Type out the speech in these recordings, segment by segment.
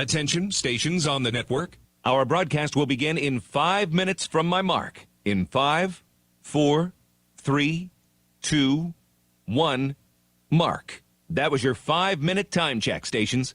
Attention, stations on the network. Our broadcast will begin in 5 minutes from my mark. In 5, 4, 3, 2, 1, mark. That was your 5-minute time check, stations.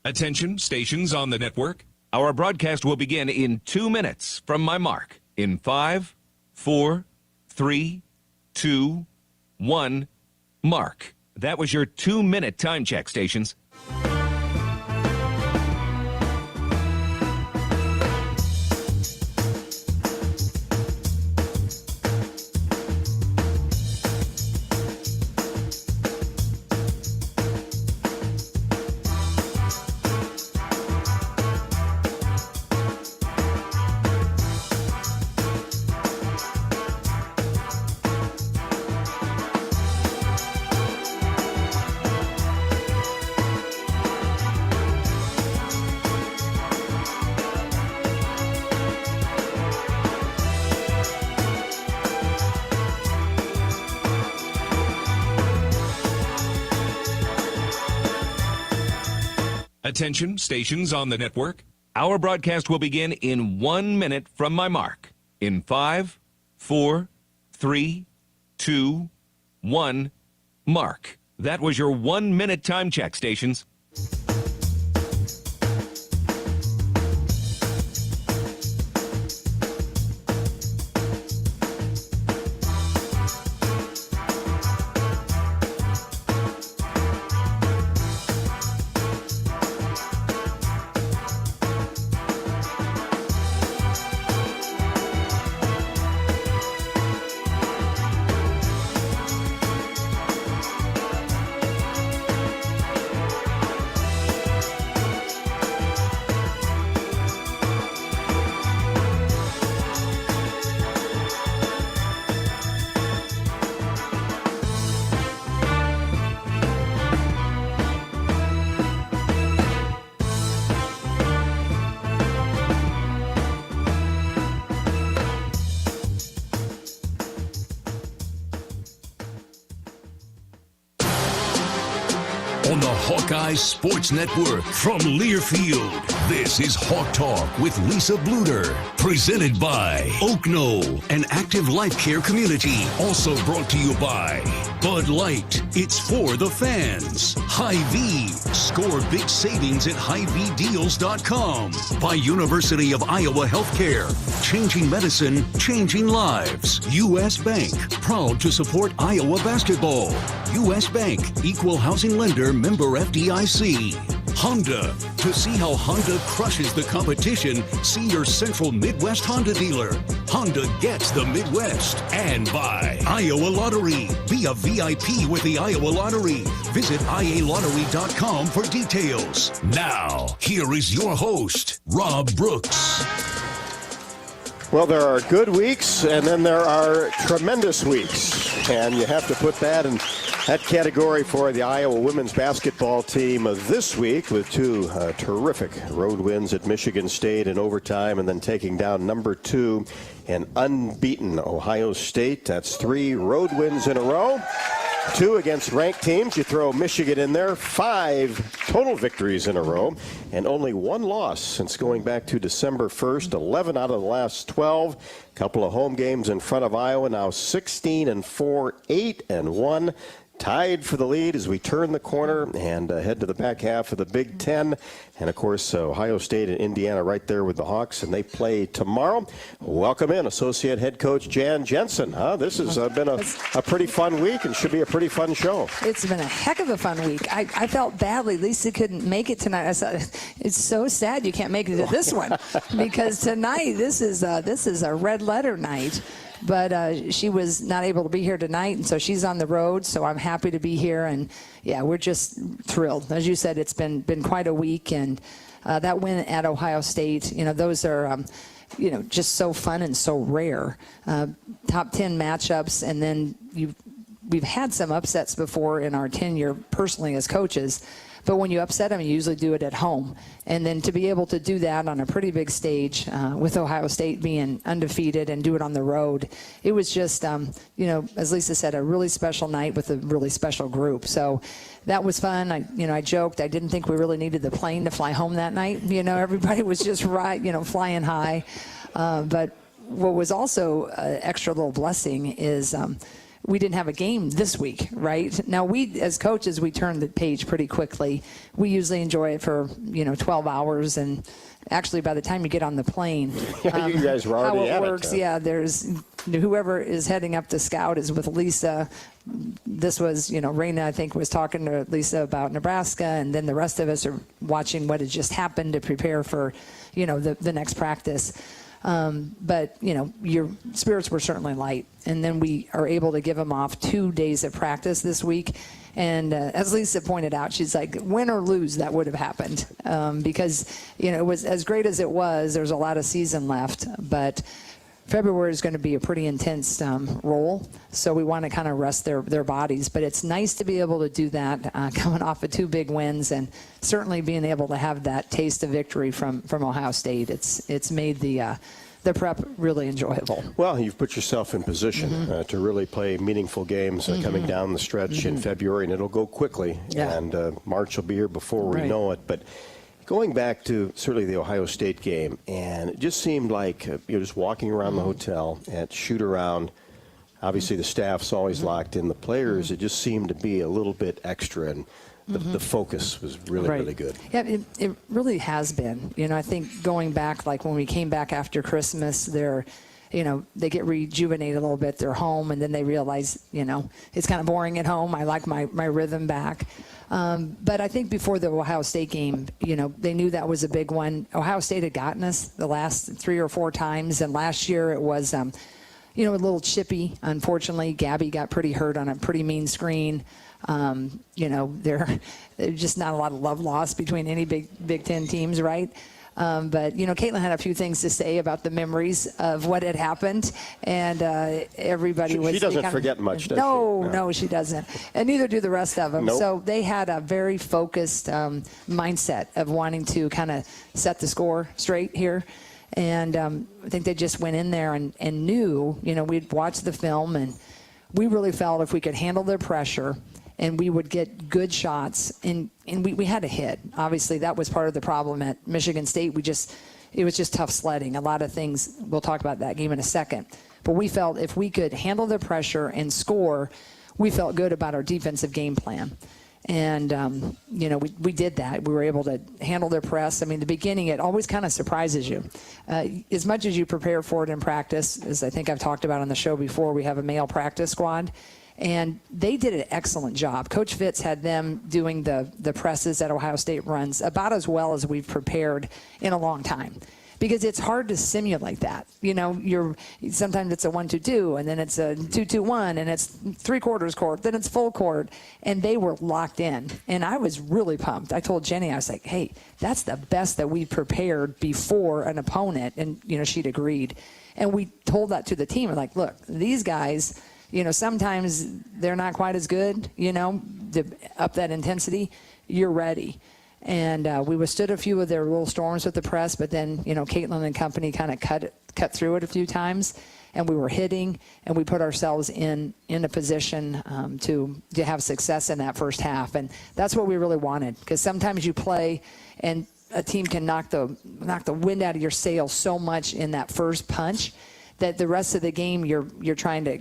Attention, stations on the network. Our broadcast will begin in 2 minutes from my mark. In 5, 4, 3, 2, 1, mark. That was your 2-minute time check, stations. Attention, stations on the network. Our broadcast will begin in 1 minute from my mark. In 5, 4, 3, 2, 1, mark. That was your 1-minute time check, stations. on the Hawkeyes Sports Network. From Learfield, this is Hawk Talk with Lisa Bluder. Presented by Oak Knoll, an active life care community. Also brought to you by Bud Light. It's for the fans. Hy-Vee. Score big savings at HyVeeDeals.com. By University of Iowa Healthcare. Changing medicine, changing lives. U.S. Bank. Proud to support Iowa basketball. U.S. Bank. Equal housing lender, member FDIC. Honda. To see how Honda crushes the competition, see your Central Midwest Honda dealer. Honda gets the Midwest. And by Iowa Lottery. Be a VIP with the Iowa Lottery. Visit IALottery.com for details. Now, here is your host, Rob Brooks. Well, there are good weeks, and then there are tremendous weeks. And you have to put that in that category for the Iowa women's basketball team this week with two terrific road wins at Michigan State in overtime and then taking down number 2 and unbeaten Ohio State. That's 3 road wins in a row. 2 against ranked teams. You throw Michigan in there. 5 total victories in a row. And only 1 loss since going back to December 1st. 11 out of the last 12. Couple of home games in front of Iowa. Now 16-4, 8-1. Tied for the lead as we turn the corner and head to the back half of the Big Ten. And, of course, Ohio State and Indiana right there with the Hawks, and they play tomorrow. Welcome in Associate Head Coach Jan Jensen. This has been a pretty fun week and should be a pretty fun show. It's been a heck of a fun week. I felt badly. Lisa couldn't make it tonight. I said, it's so sad you can't make it to this one because tonight this is a red letter night. But she was not able to be here tonight, and so she's on the road, so I'm happy to be here. And, yeah, we're just thrilled. As you said, it's been quite a week, and that win at Ohio State, those are, just so fun and so rare. Top 10 matchups, and then we've had some upsets before in our tenure personally as coaches. But when you upset them, you usually do it at home. And then to be able to do that on a pretty big stage with Ohio State being undefeated and do it on the road, it was just, as Lisa said, a really special night with a really special group. So that was fun. I joked. I didn't think we really needed the plane to fly home that night. Everybody was just flying high. But what was also an extra little blessing is we didn't have a game this week, right? Now, we, as coaches, we turn the page pretty quickly. We usually enjoy it for, 12 hours, and actually by the time you get on the plane, you guys were already how it at works, yeah, there's whoever is heading up to scout is with Lisa. This was, Raina, I think, was talking to Lisa about Nebraska, and then the rest of us are watching what has just happened to prepare for, the next practice. But, your spirits were certainly light. And then we are able to give them off 2 days of practice this week. And as Lisa pointed out, she's like, win or lose, that would have happened. Because, it was as great as it was, there's a lot of season left. But February is going to be a pretty intense role. So we want to kind of rest their bodies. But it's nice to be able to do that coming off of 2 big wins, and certainly being able to have that taste of victory from Ohio State. It's made the prep really enjoyable. Well, you've put yourself in position to really play meaningful games coming down the stretch in February, and it'll go quickly. Yeah. And March will be here before we know it. But going back to certainly the Ohio State game, and it just seemed like you're just walking around the hotel at shoot-around. Obviously, the staff's always locked in. The players, it just seemed to be a little bit extra, and the focus was really, really good. Yeah, it really has been. I think going back, like when we came back after Christmas, they get rejuvenated a little bit. They're home, and then they realize, it's kind of boring at home. I like my rhythm back. But I think before the Ohio State game, they knew that was a big one. Ohio State had gotten us the last 3 or 4 times, and last year it was, a little chippy. Unfortunately, Gabby got pretty hurt on a pretty mean screen. There's just not a lot of love lost between any Big Ten teams, right? But, Caitlin had a few things to say about the memories of what had happened, and everybody was... She doesn't forget much, does she? No, she doesn't. And neither do the rest of them. Nope. So they had a very focused mindset of wanting to kind of set the score straight here. And I think they just went in there and knew, we'd watched the film, and we really felt if we could handle their pressure and we would get good shots, and we had to hit. Obviously, that was part of the problem at Michigan State. It was just tough sledding. A lot of things. We'll talk about that game in a second. But we felt if we could handle the pressure and score, we felt good about our defensive game plan. And, we did that. We were able to handle their press. I mean, the beginning, it always kind of surprises you. As much as you prepare for it in practice, as I think I've talked about on the show before, we have a male practice squad. And they did an excellent job. Coach Fitz had them doing the presses that Ohio State runs about as well as we've prepared in a long time. Because it's hard to simulate that. Sometimes it's a 1-2-2, and then it's a 2-2-1, and it's 3/4 court, then it's full court, and they were locked in. And I was really pumped. I told Jenny, I was like, hey, that's the best that we prepared before an opponent, and she'd agreed. And we told that to the team. We're like, look, these guys, sometimes they're not quite as good, to up that intensity. You're ready. And we withstood a few of their little storms with the press, but then, Caitlin and company kind of cut through it a few times, and we were hitting, and we put ourselves in a position to have success in that first half. And that's what we really wanted, because sometimes you play and a team can knock the wind out of your sails so much in that first punch that the rest of the game you're trying to,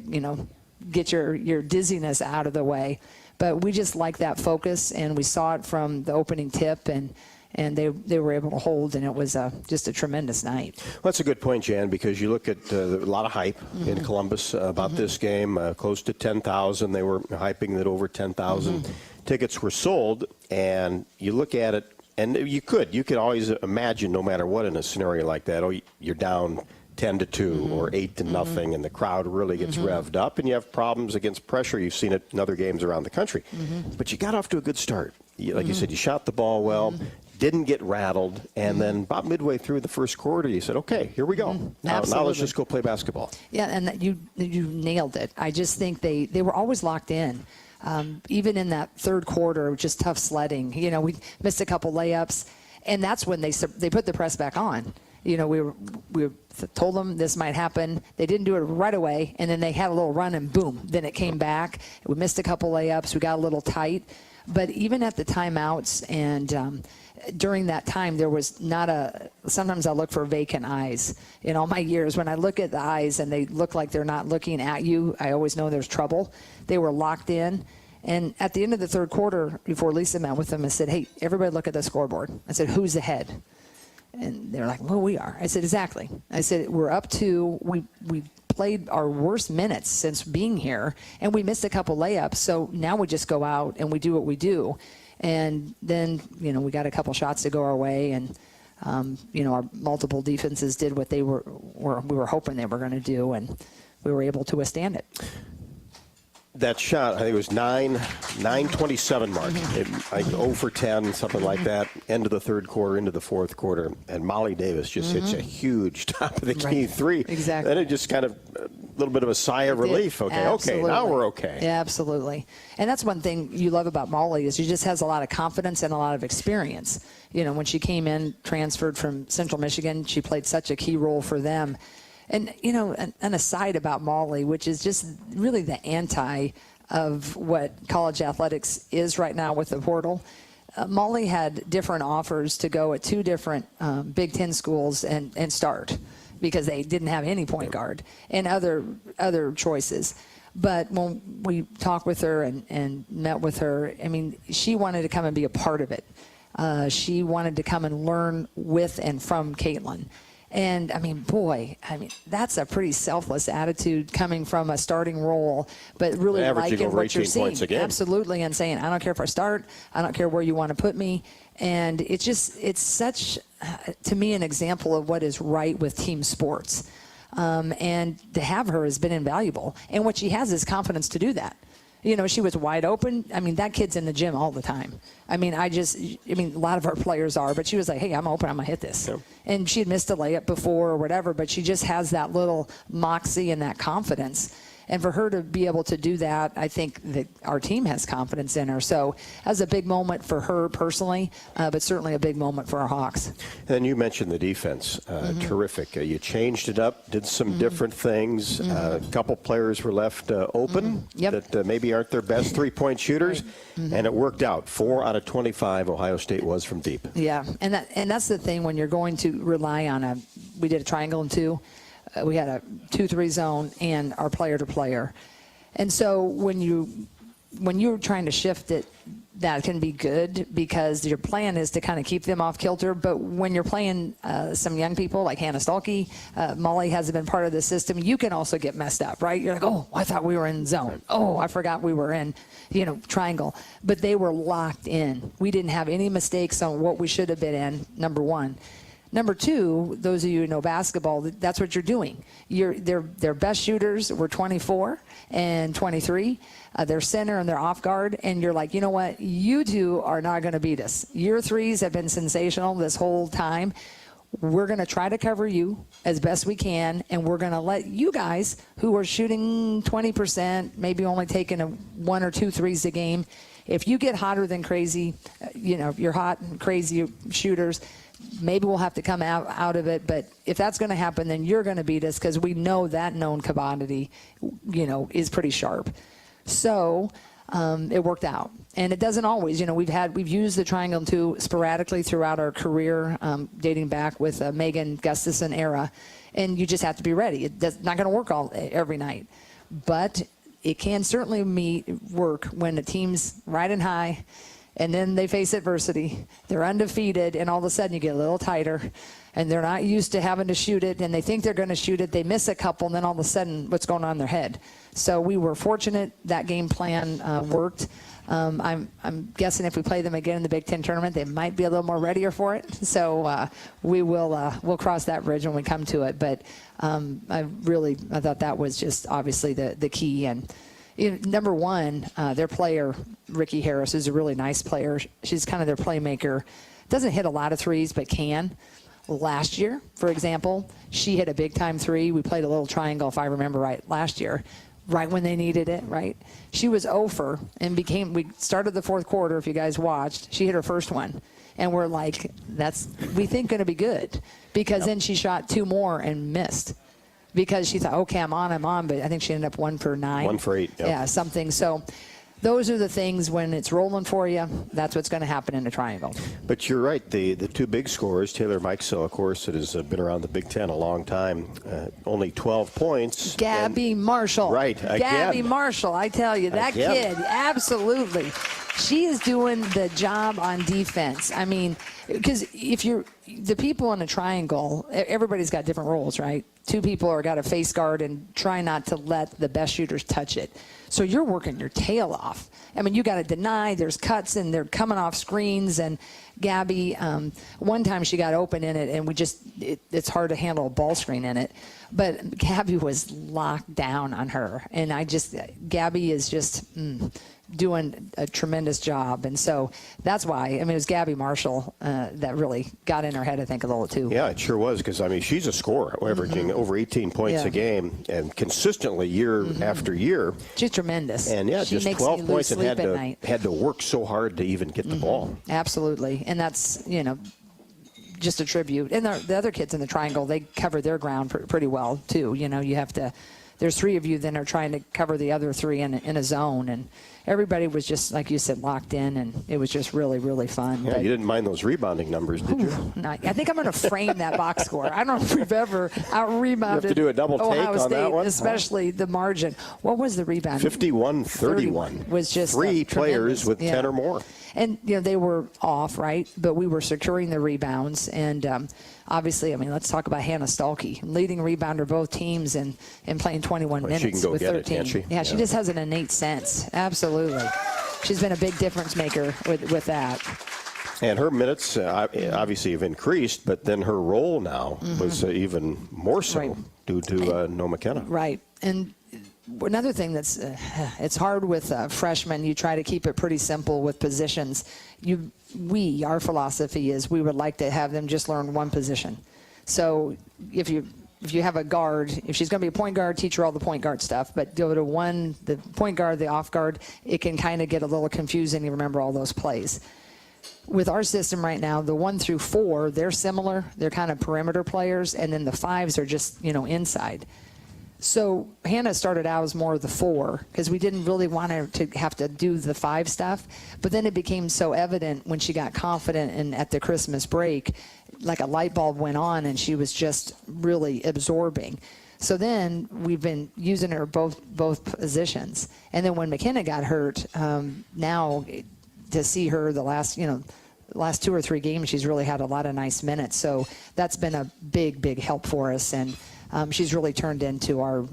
get your dizziness out of the way. But we just like that focus, and we saw it from the opening tip, and they were able to hold, and it was just a tremendous night. Well, that's a good point, Jan, because you look at a lot of hype in Columbus about this game, close to 10,000. They were hyping that over 10,000 tickets were sold, and you look at it, and you could always imagine, no matter what, in a scenario like that, you're down 10-2 or 8-0, and the crowd really gets revved up, and you have problems against pressure. You've seen it in other games around the country. But you got off to a good start. Like you said, you shot the ball well, didn't get rattled, and then about midway through the first quarter, you said, okay, here we go. Now let's just go play basketball. Yeah, and you nailed it. I just think they were always locked in. Even in that third quarter, just tough sledding. We missed a couple layups, and that's when they put the press back on. We told them this might happen. They didn't do it right away, and then they had a little run, and boom, then it came back. We missed a couple layups. We got a little tight. But even at the timeouts and during that time, there was sometimes I look for vacant eyes. In all my years, when I look at the eyes and they look like they're not looking at you, I always know there's trouble. They were locked in. And at the end of the third quarter, before Lisa met with them, I said, hey, everybody look at the scoreboard. I said, who's ahead? And they're like, well, we are. I said, exactly. I said, we're up to, we played our worst minutes since being here, and we missed a couple layups. So now we just go out and we do what we do. And then, we got a couple shots to go our way, and, our multiple defenses did what we were hoping they were going to do, and we were able to withstand it. That shot, I think it was 9:27 mark. Like 0 for 10, something like that. End of the third quarter, into the fourth quarter, and Molly Davis just hits a huge top of the key three. Exactly. Then it just kind of a little bit of a sigh of relief. Okay, now we're okay. Yeah, absolutely. And that's one thing you love about Molly is she just has a lot of confidence and a lot of experience. When she came in, transferred from Central Michigan, she played such a key role for them. And, an aside about Molly, which is just really the anti of what college athletics is right now with the portal. Molly had different offers to go at 2 different Big Ten schools and start because they didn't have any point guard and other choices. But when we talked with her and met with her, she wanted to come and be a part of it. She wanted to come and learn with and from Caitlin. And, that's a pretty selfless attitude coming from a starting role, but really liking what you're seeing. Absolutely, and saying, I don't care if I start. I don't care where you want to put me. And it's such, to me, an example of what is right with team sports. And to have her has been invaluable. And what she has is confidence to do that. She was wide open. That kid's in the gym all the time. A lot of our players are, but she was like, hey, I'm open. I'm going to hit this. Yeah. And she had missed a layup before or whatever, but she just has that little moxie and that confidence. And for her to be able to do that, I think that our team has confidence in her. So that was a big moment for her personally, but certainly a big moment for our Hawks. And you mentioned the defense. Terrific. You changed it up, did some different things. A couple players were left open that maybe aren't their best three-point shooters, and it worked out. 4 out of 25 Ohio State was from deep. Yeah, and that's the thing when you're going to rely on we did a triangle and 2. We had a 2-3 zone and our player-to-player. And so when you're trying to shift it, that can be good because your plan is to kind of keep them off kilter. But when you're playing some young people like Hannah Stuelke, Molly hasn't been part of the system, you can also get messed up, right? You're like, oh, I thought we were in zone. Oh, I forgot we were in, triangle. But they were locked in. We didn't have any mistakes on what we should have been in, number one. Number two, those of you who know basketball, that's what you're doing. Their best shooters were 24 and 23. They're center and they're off guard. And you're like, you know what? You two are not going to beat us. Your threes have been sensational this whole time. We're going to try to cover you as best we can. And we're going to let you guys who are shooting 20%, maybe only taking 1 or 2 threes a game. If you get hotter than crazy, if you're hot and crazy shooters, maybe we'll have to come out of it. But if that's going to happen, then you're going to beat us because we know that known commodity, is pretty sharp. So it worked out. And it doesn't always. We've used the triangle 2 sporadically throughout our career, dating back with Megan Gustafson era. And you just have to be ready. It's not going to work every night. But it can certainly work when the team's riding high, and then they face adversity. They're undefeated, and all of a sudden you get a little tighter, and they're not used to having to shoot it, and they think they're going to shoot it. They miss a couple, and then all of a sudden what's going on in their head? So we were fortunate that game plan worked. I'm guessing if we play them again in the Big Ten tournament, they might be a little more readier for it. So we'll cross that bridge when we come to it. But I thought that was just obviously the key. And number one, their player, Ricky Harris, is a really nice player. She's kind of their playmaker. Doesn't hit a lot of threes, but can. Last year, for example, she hit a big-time 3. We played a little triangle, if I remember right, last year, right when they needed it, right? She was 0 for and we started the fourth quarter, if you guys watched. She hit her first one. And we're like, we think going to be good. Because then she shot 2 more and missed. Because she thought, okay, I'm on, but I think she ended up 1 for 9. 1 for 8. Yep. Yeah, something. So those are the things when it's rolling for you, that's what's going to happen in a triangle. But you're right. The 2 big scorers, Taylor Mikesell, of course, that has been around the Big Ten a long time, only 12 points. Gabby Marshall. Right. Again. Gabby Marshall, I tell you, that kid, absolutely. She is doing the job on defense. I mean, because the people in a triangle, everybody's got different roles, right? 2 people are got a face guard and try not to let the best shooters touch it. So you're working your tail off. I mean, you got to deny. There's cuts and they're coming off screens. And Gabby, one time she got open in it, and it's hard to handle a ball screen in it. But Gabby was locked down on her, and Gabby is just doing a tremendous job. And so that's why, it was Gabby Marshall that really got in her head, I think, a little too. Yeah, it sure was, because, she's a scorer, averaging over 18 points a game, and consistently year after year. She's tremendous. And, she just 12 points and had to work so hard to even get the ball. Absolutely. And that's, just a tribute. And the other kids in the triangle, they cover their ground pretty well, too. You have to, there's 3 of you that are trying to cover the other 3 in a zone. And everybody was just, like you said, locked in, and it was just really, really fun. Yeah, you didn't mind those rebounding numbers, did you? I think I'm going to frame that box score. I don't know if we've ever out-rebounded. You have to do a double take Ohio State, on that one? especially the margin. What was the rebound? 51-31. Was just 3 players with 10 or more. And, they were off, right? But we were securing the rebounds. And obviously, let's talk about Hannah Stuelke, leading rebounder both teams and playing 21 minutes she can go with get 13. It, can't she? Yeah, she just has an innate sense. Absolutely. She's been a big difference maker with that. And her minutes obviously have increased, but then her role now was even more so due to No McKenna. Right. And another thing that's it's hard with freshmen. You try to keep it pretty simple with positions. Our philosophy is we would like to have them just learn one position. So if you if you have a guard, if she's going to be a point guard, teach her all the point guard stuff. But go to one, the point guard, the off guard, it can kind of get a little confusing to remember all those plays. With our system right now, the 1 through 4, they're similar. They're kind of perimeter players, and then the 5s are just, inside. So Hannah started out as more of the 4 because we didn't really want her to have to do the 5 stuff. But then it became so evident when she got confident and at the Christmas break, like a light bulb went on and she was just really absorbing. So then we've been using her both positions. And then when McKenna got hurt, now to see her the last 2 or 3 games, she's really had a lot of nice minutes. So that's been a big help for us. And she's really turned into our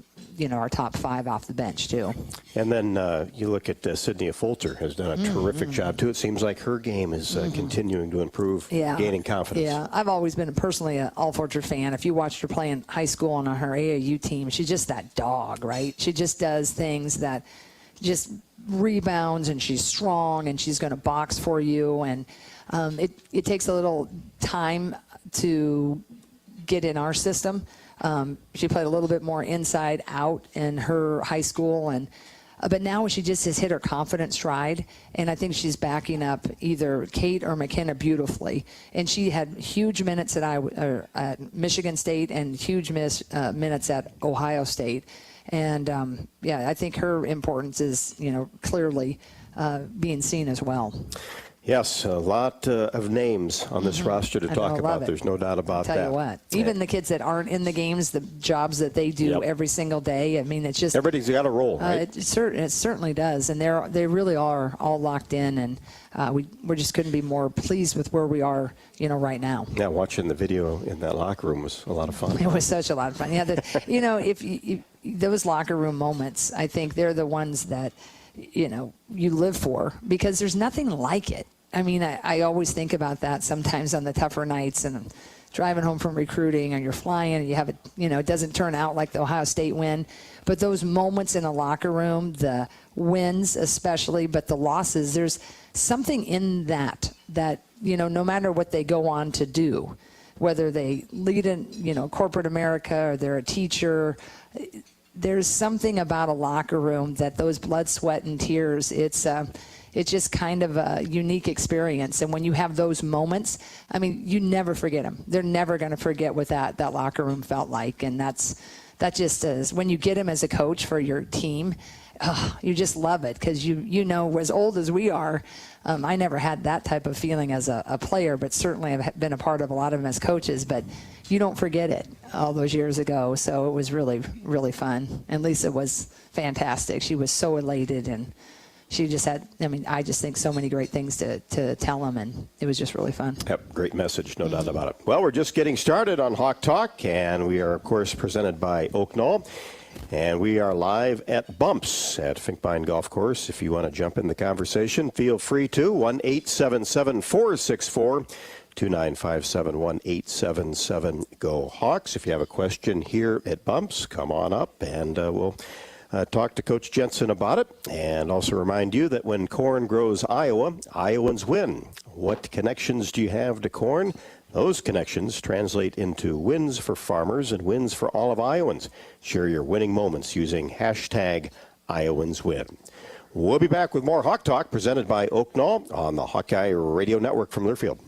top 5 off the bench too. And then you look at Sydney Folter has done a terrific job too. It seems like her game is continuing to improve, gaining confidence. Yeah, I've always been personally an All Folter fan. If you watched her play in high school on her AAU team, she's just that dog, right? She just does things that just rebounds, and she's strong, and she's going to box for you. And it takes a little time to get in our system. She played a little bit more inside out in her high school, but now she just has hit her confident stride, and I think she's backing up either Kate or McKenna beautifully. And she had huge minutes at Michigan State and huge minutes at Ohio State. And I think her importance is clearly being seen as well. Yes, a lot of names on this roster to talk about. There's no doubt about that. Tell you what, even the kids that aren't in the games, the jobs that they do every single day. I mean, it's just everybody's got a role, right? It certainly does, and they really are all locked in, and we just couldn't be more pleased with where we are, right now. Yeah, watching the video in that locker room was a lot of fun. It was such a lot of fun. Yeah, if those locker room moments, I think they're the ones that you live for, because there's nothing like it. I mean, I always think about that sometimes on the tougher nights, and driving home from recruiting, and you're flying, and you have it doesn't turn out like the Ohio State win. But those moments in a locker room, the wins especially, but the losses, there's something in that no matter what they go on to do, whether they lead in corporate America or they're a teacher, there's something about a locker room that those blood, sweat, and tears, it's just kind of a unique experience. And when you have those moments, I mean, you never forget them. They're never going to forget what that locker room felt like. And that just is, when you get them as a coach for your team, you just love it, because as old as we are, I never had that type of feeling as a player, but certainly I've been a part of a lot of them as coaches. But you don't forget it all those years ago. So it was really, really fun. And Lisa was fantastic. She was so elated, and she just had, I just think so many great things to tell them, and it was just really fun. Yep, great message, no doubt about it. Well, we're just getting started on Hawk Talk, and we are, of course, presented by Oak Knoll. And we are live at Bumps at Finkbine Golf Course. If you want to jump in the conversation, feel free to. 1-877-464-2957, 1-877-GO-HAWKS. If you have a question here at Bumps, come on up, and we'll talk to Coach Jensen about it. And also remind you that when corn grows Iowa, Iowans win. What connections do you have to corn? Those connections translate into wins for farmers and wins for all of Iowans. Share your winning moments using hashtag #IowansWin. We'll be back with more Hawk Talk presented by Oak Knoll on the Hawkeye Radio Network from Learfield.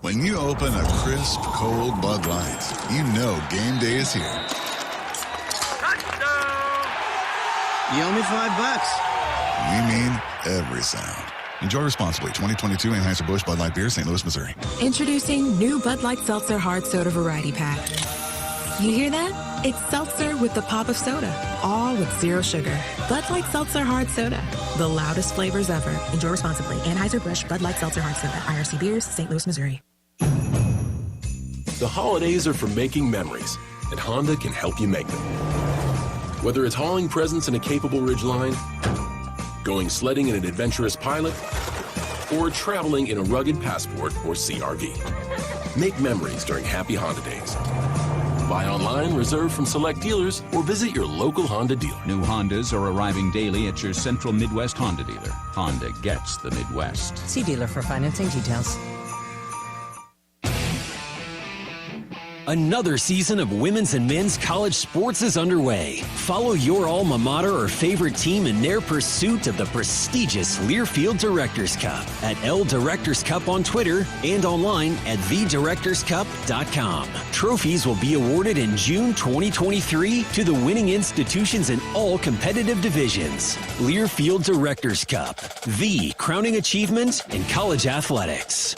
When you open a crisp, cold Bud Light, you know game day is here. You owe me $5. We mean every sound. Enjoy responsibly. 2022 Anheuser-Busch Bud Light Beer, St. Louis, Missouri. Introducing new Bud Light Seltzer Hard Soda Variety Pack. You hear that? It's seltzer with the pop of soda, all with zero sugar. Bud Light Seltzer Hard Soda, the loudest flavors ever. Enjoy responsibly. Anheuser-Busch Bud Light Seltzer Hard Soda, IRC Beers, St. Louis, Missouri. The holidays are for making memories, and Honda can help you make them. Whether it's hauling presents in a capable Ridgeline, going sledding in an adventurous Pilot, or traveling in a rugged Passport or CR-V. Make memories during Happy Honda Days. Buy online, reserve from select dealers, or visit your local Honda dealer. New Hondas are arriving daily at your Central Midwest Honda dealer. Honda gets the Midwest. See dealer for financing details. Another season of women's and men's college sports is underway. Follow your alma mater or favorite team in their pursuit of the prestigious Learfield Directors Cup at L Directors Cup on Twitter and online at thedirectorscup.com. Trophies will be awarded in June 2023 to the winning institutions in all competitive divisions. Learfield Directors Cup, the crowning achievement in college athletics.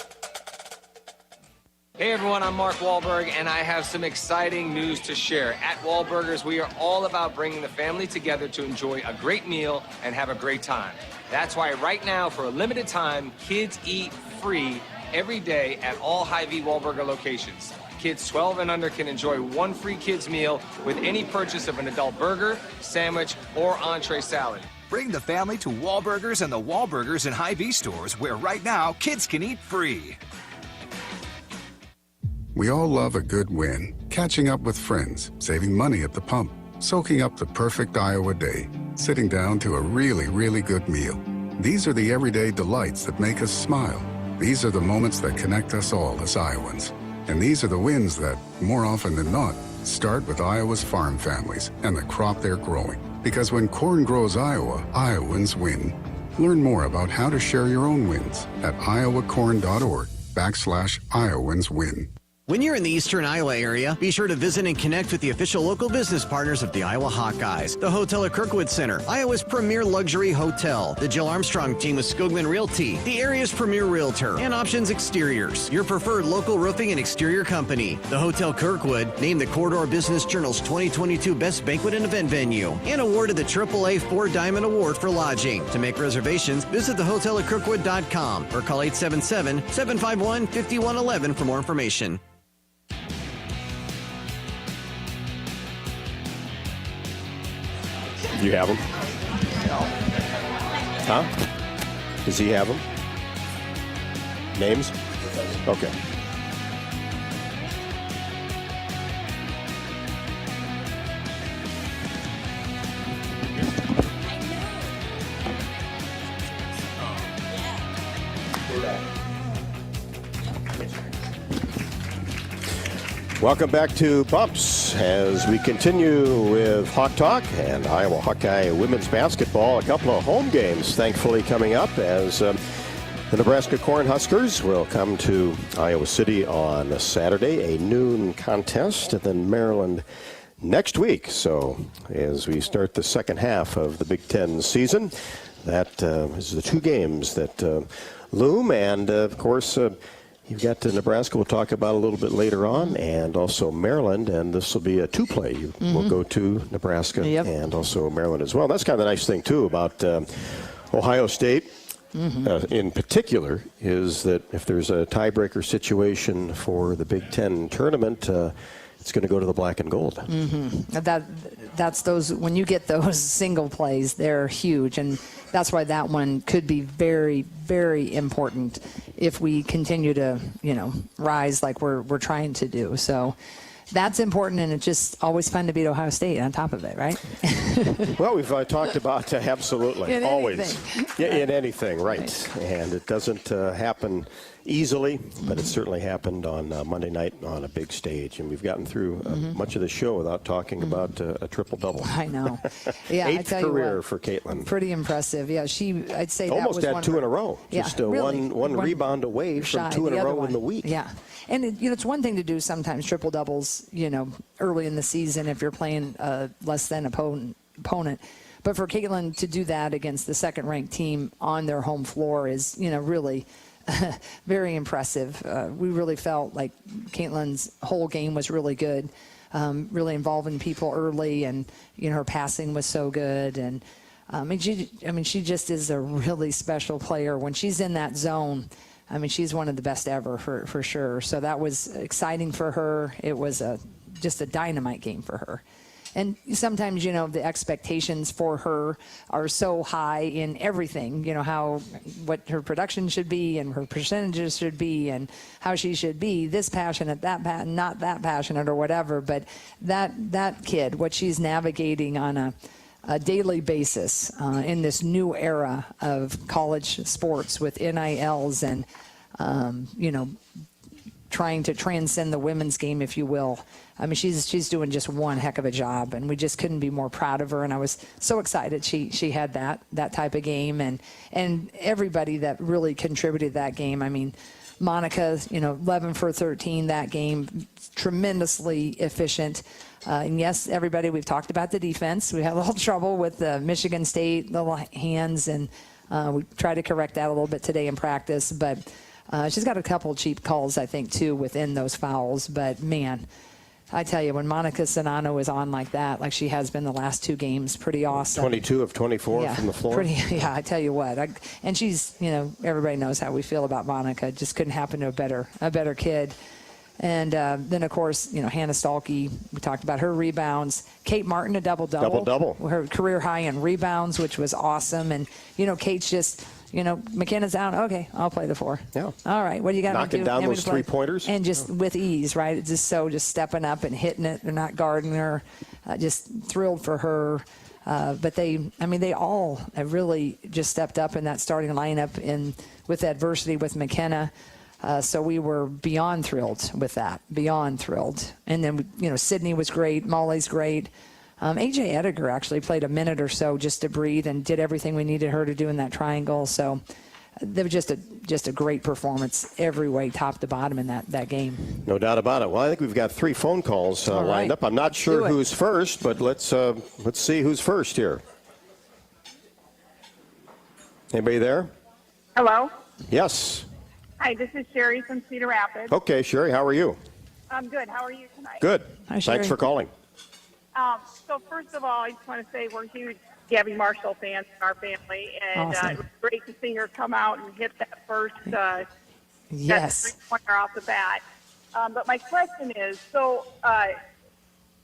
Hey everyone, I'm Mark Wahlberg, and I have some exciting news to share. At Wahlburgers, we are all about bringing the family together to enjoy a great meal and have a great time. That's why right now, for a limited time, kids eat free every day at all Hy-Vee Wahlburger locations. Kids 12 and under can enjoy one free kids meal with any purchase of an adult burger, sandwich, or entree salad. Bring the family to Wahlburgers and the Wahlburgers and Hy-Vee stores, where right now, kids can eat free. We all love a good win, catching up with friends, saving money at the pump, soaking up the perfect Iowa day, sitting down to a really, really good meal. These are the everyday delights that make us smile. These are the moments that connect us all as Iowans. And these are the wins that, more often than not, start with Iowa's farm families and the crop they're growing. Because when corn grows Iowa, Iowans win. Learn more about how to share your own wins at iowacorn.org/IowansWin. When you're in the eastern Iowa area, be sure to visit and connect with the official local business partners of the Iowa Hawkeyes. The Hotel at Kirkwood Center, Iowa's premier luxury hotel. The Jill Armstrong team with Skogman Realty, the area's premier realtor. And Options Exteriors, your preferred local roofing and exterior company. The Hotel Kirkwood, named the Corridor Business Journal's 2022 Best Banquet and Event Venue. And awarded the AAA 4 Diamond Award for lodging. To make reservations, visit thehotelatKirkwood.com or call 877-751-5111 for more information. You have them? Huh? Does he have them? Names? Okay. Welcome back to Bumps as we continue with Hawk Talk and Iowa Hawkeye women's basketball. A couple of home games, thankfully, coming up as the Nebraska Cornhuskers will come to Iowa City on Saturday, a noon contest, and then Maryland next week. So as we start the second half of the Big Ten season, that is the two games that loom, and of course, you've got Nebraska we'll talk about a little bit later on, and also Maryland, and this will be a two-play. You will go to Nebraska and also Maryland as well. That's kind of the nice thing, too, about Ohio State in particular, is that if there's a tiebreaker situation for the Big Ten tournament, it's going to go to the black and gold. That's those, when you get those single plays, they're huge, and that's why that one could be very, very important if we continue to, rise like we're trying to do. So that's important, and it's just always fun to beat Ohio State on top of it, right? Well, we've talked about absolutely, in always. Anything. In anything, right. And it doesn't happen easily, but it certainly happened on Monday night on a big stage. And we've gotten through much of the show without talking about a triple-double. I know. Yeah, Eighth I tell career you what, for Caitlin. Pretty impressive. Yeah, I'd say almost that was had two in a row. Yeah, Just really. one rebound away from two in a row in the week. Yeah. And it's one thing to do sometimes triple doubles, early in the season if you're playing a less than opponent. But for Caitlin to do that against the second-ranked team on their home floor is, really very impressive. We really felt like Caitlin's whole game was really good, really involving people early, and her passing was so good. And she just is a really special player when she's in that zone. She's one of the best ever for sure. So that was exciting for her. It was just a dynamite game for her. And sometimes, the expectations for her are so high in everything, what her production should be and her percentages should be and how she should be this passionate, not that passionate or whatever. But that kid, what she's navigating on a daily basis in this new era of college sports with NILs and, trying to transcend the women's game, if you will. I mean, she's doing just one heck of a job, and we just couldn't be more proud of her. And I was so excited she had that type of game, and everybody that really contributed to that game. I mean, Monica, 11 for 13 that game, tremendously efficient. And yes, everybody, we've talked about the defense. We had a little trouble with the Michigan State little hands, and we tried to correct that a little bit today in practice. But she's got a couple cheap calls, I think, too, within those fouls. But, man, I tell you, when Monica Sonano is on like that, like she has been the last 2 games, pretty awesome. 22 of 24 from the floor. Yeah, I tell you what. And she's, everybody knows how we feel about Monica. It just couldn't happen to a better kid. And then, of course, Hannah Stahlke, we talked about her rebounds. Kate Martin, a double-double. Double-double. Her career high in rebounds, which was awesome. And, Kate's just, McKenna's down. Okay, I'll play the 4. Yeah. All right, what do you got to do? Knocking down those 3-pointers. And just with ease, right? It's just stepping up and hitting it. They're not guarding her. Just thrilled for her. But they all have really just stepped up in that starting lineup with adversity with McKenna. So we were beyond thrilled with that, beyond thrilled. And then, Sydney was great. Molly's great. A.J. Ediger actually played a minute or so just to breathe and did everything we needed her to do in that triangle. So they were just a great performance every way, top to bottom in that game. No doubt about it. Well, I think we've got 3 phone calls lined up. I'm not sure who's first, but let's see who's first here. Anybody there? Hello? Yes. Hi, this is Sherry from Cedar Rapids. Okay, Sherry, how are you? I'm good. How are you tonight? Good. Hi, Sherry. Thanks for calling. So first of all, I just want to say we're huge Gabby Marshall fans in our family, and Awesome. it was great to see her come out and hit that first Yes. that 3-pointer off the bat. But my question is,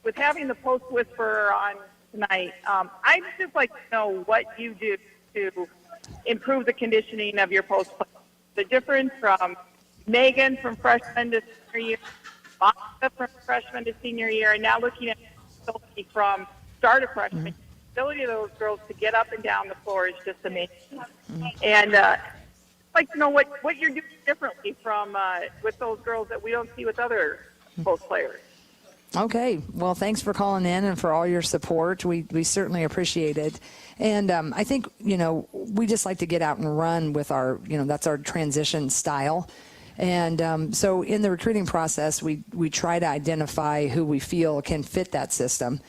with having the post whisperer on tonight, I'd just like to know what you do to improve the conditioning of your post play. The difference from Megan from freshman to senior year, Monica from freshman to senior year, and now looking at Sophie from start of freshman. The ability of those girls to get up and down the floor is just amazing. And I'd like to know what you're doing differently from with those girls that we don't see with other post players. Okay. Well, thanks for calling in and for all your support. We certainly appreciate it. And I think, we just like to get out and run with our, that's our transition style. And so in the recruiting process, we try to identify who we feel can fit that system.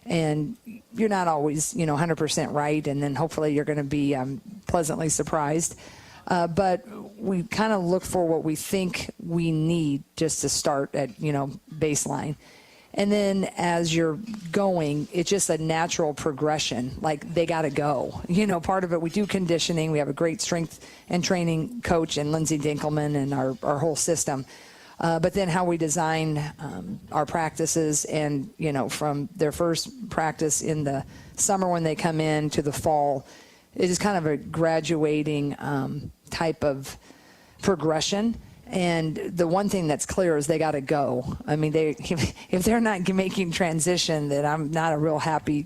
And you're not always, 100% right. And then hopefully you're going to be pleasantly surprised. But we kind of look for what we think we need just to start at, baseline. And then as you're going, it's just a natural progression. Like, they got to go. Part of it, we do conditioning. We have a great strength and training coach in Lindsay Dinkelman and our whole system. But then how we design our practices and, from their first practice in the summer when they come in to the fall, it is kind of a graduating type of progression. And the one thing that's clear is they got to go. I mean, if they're not making transition, then I'm not a real happy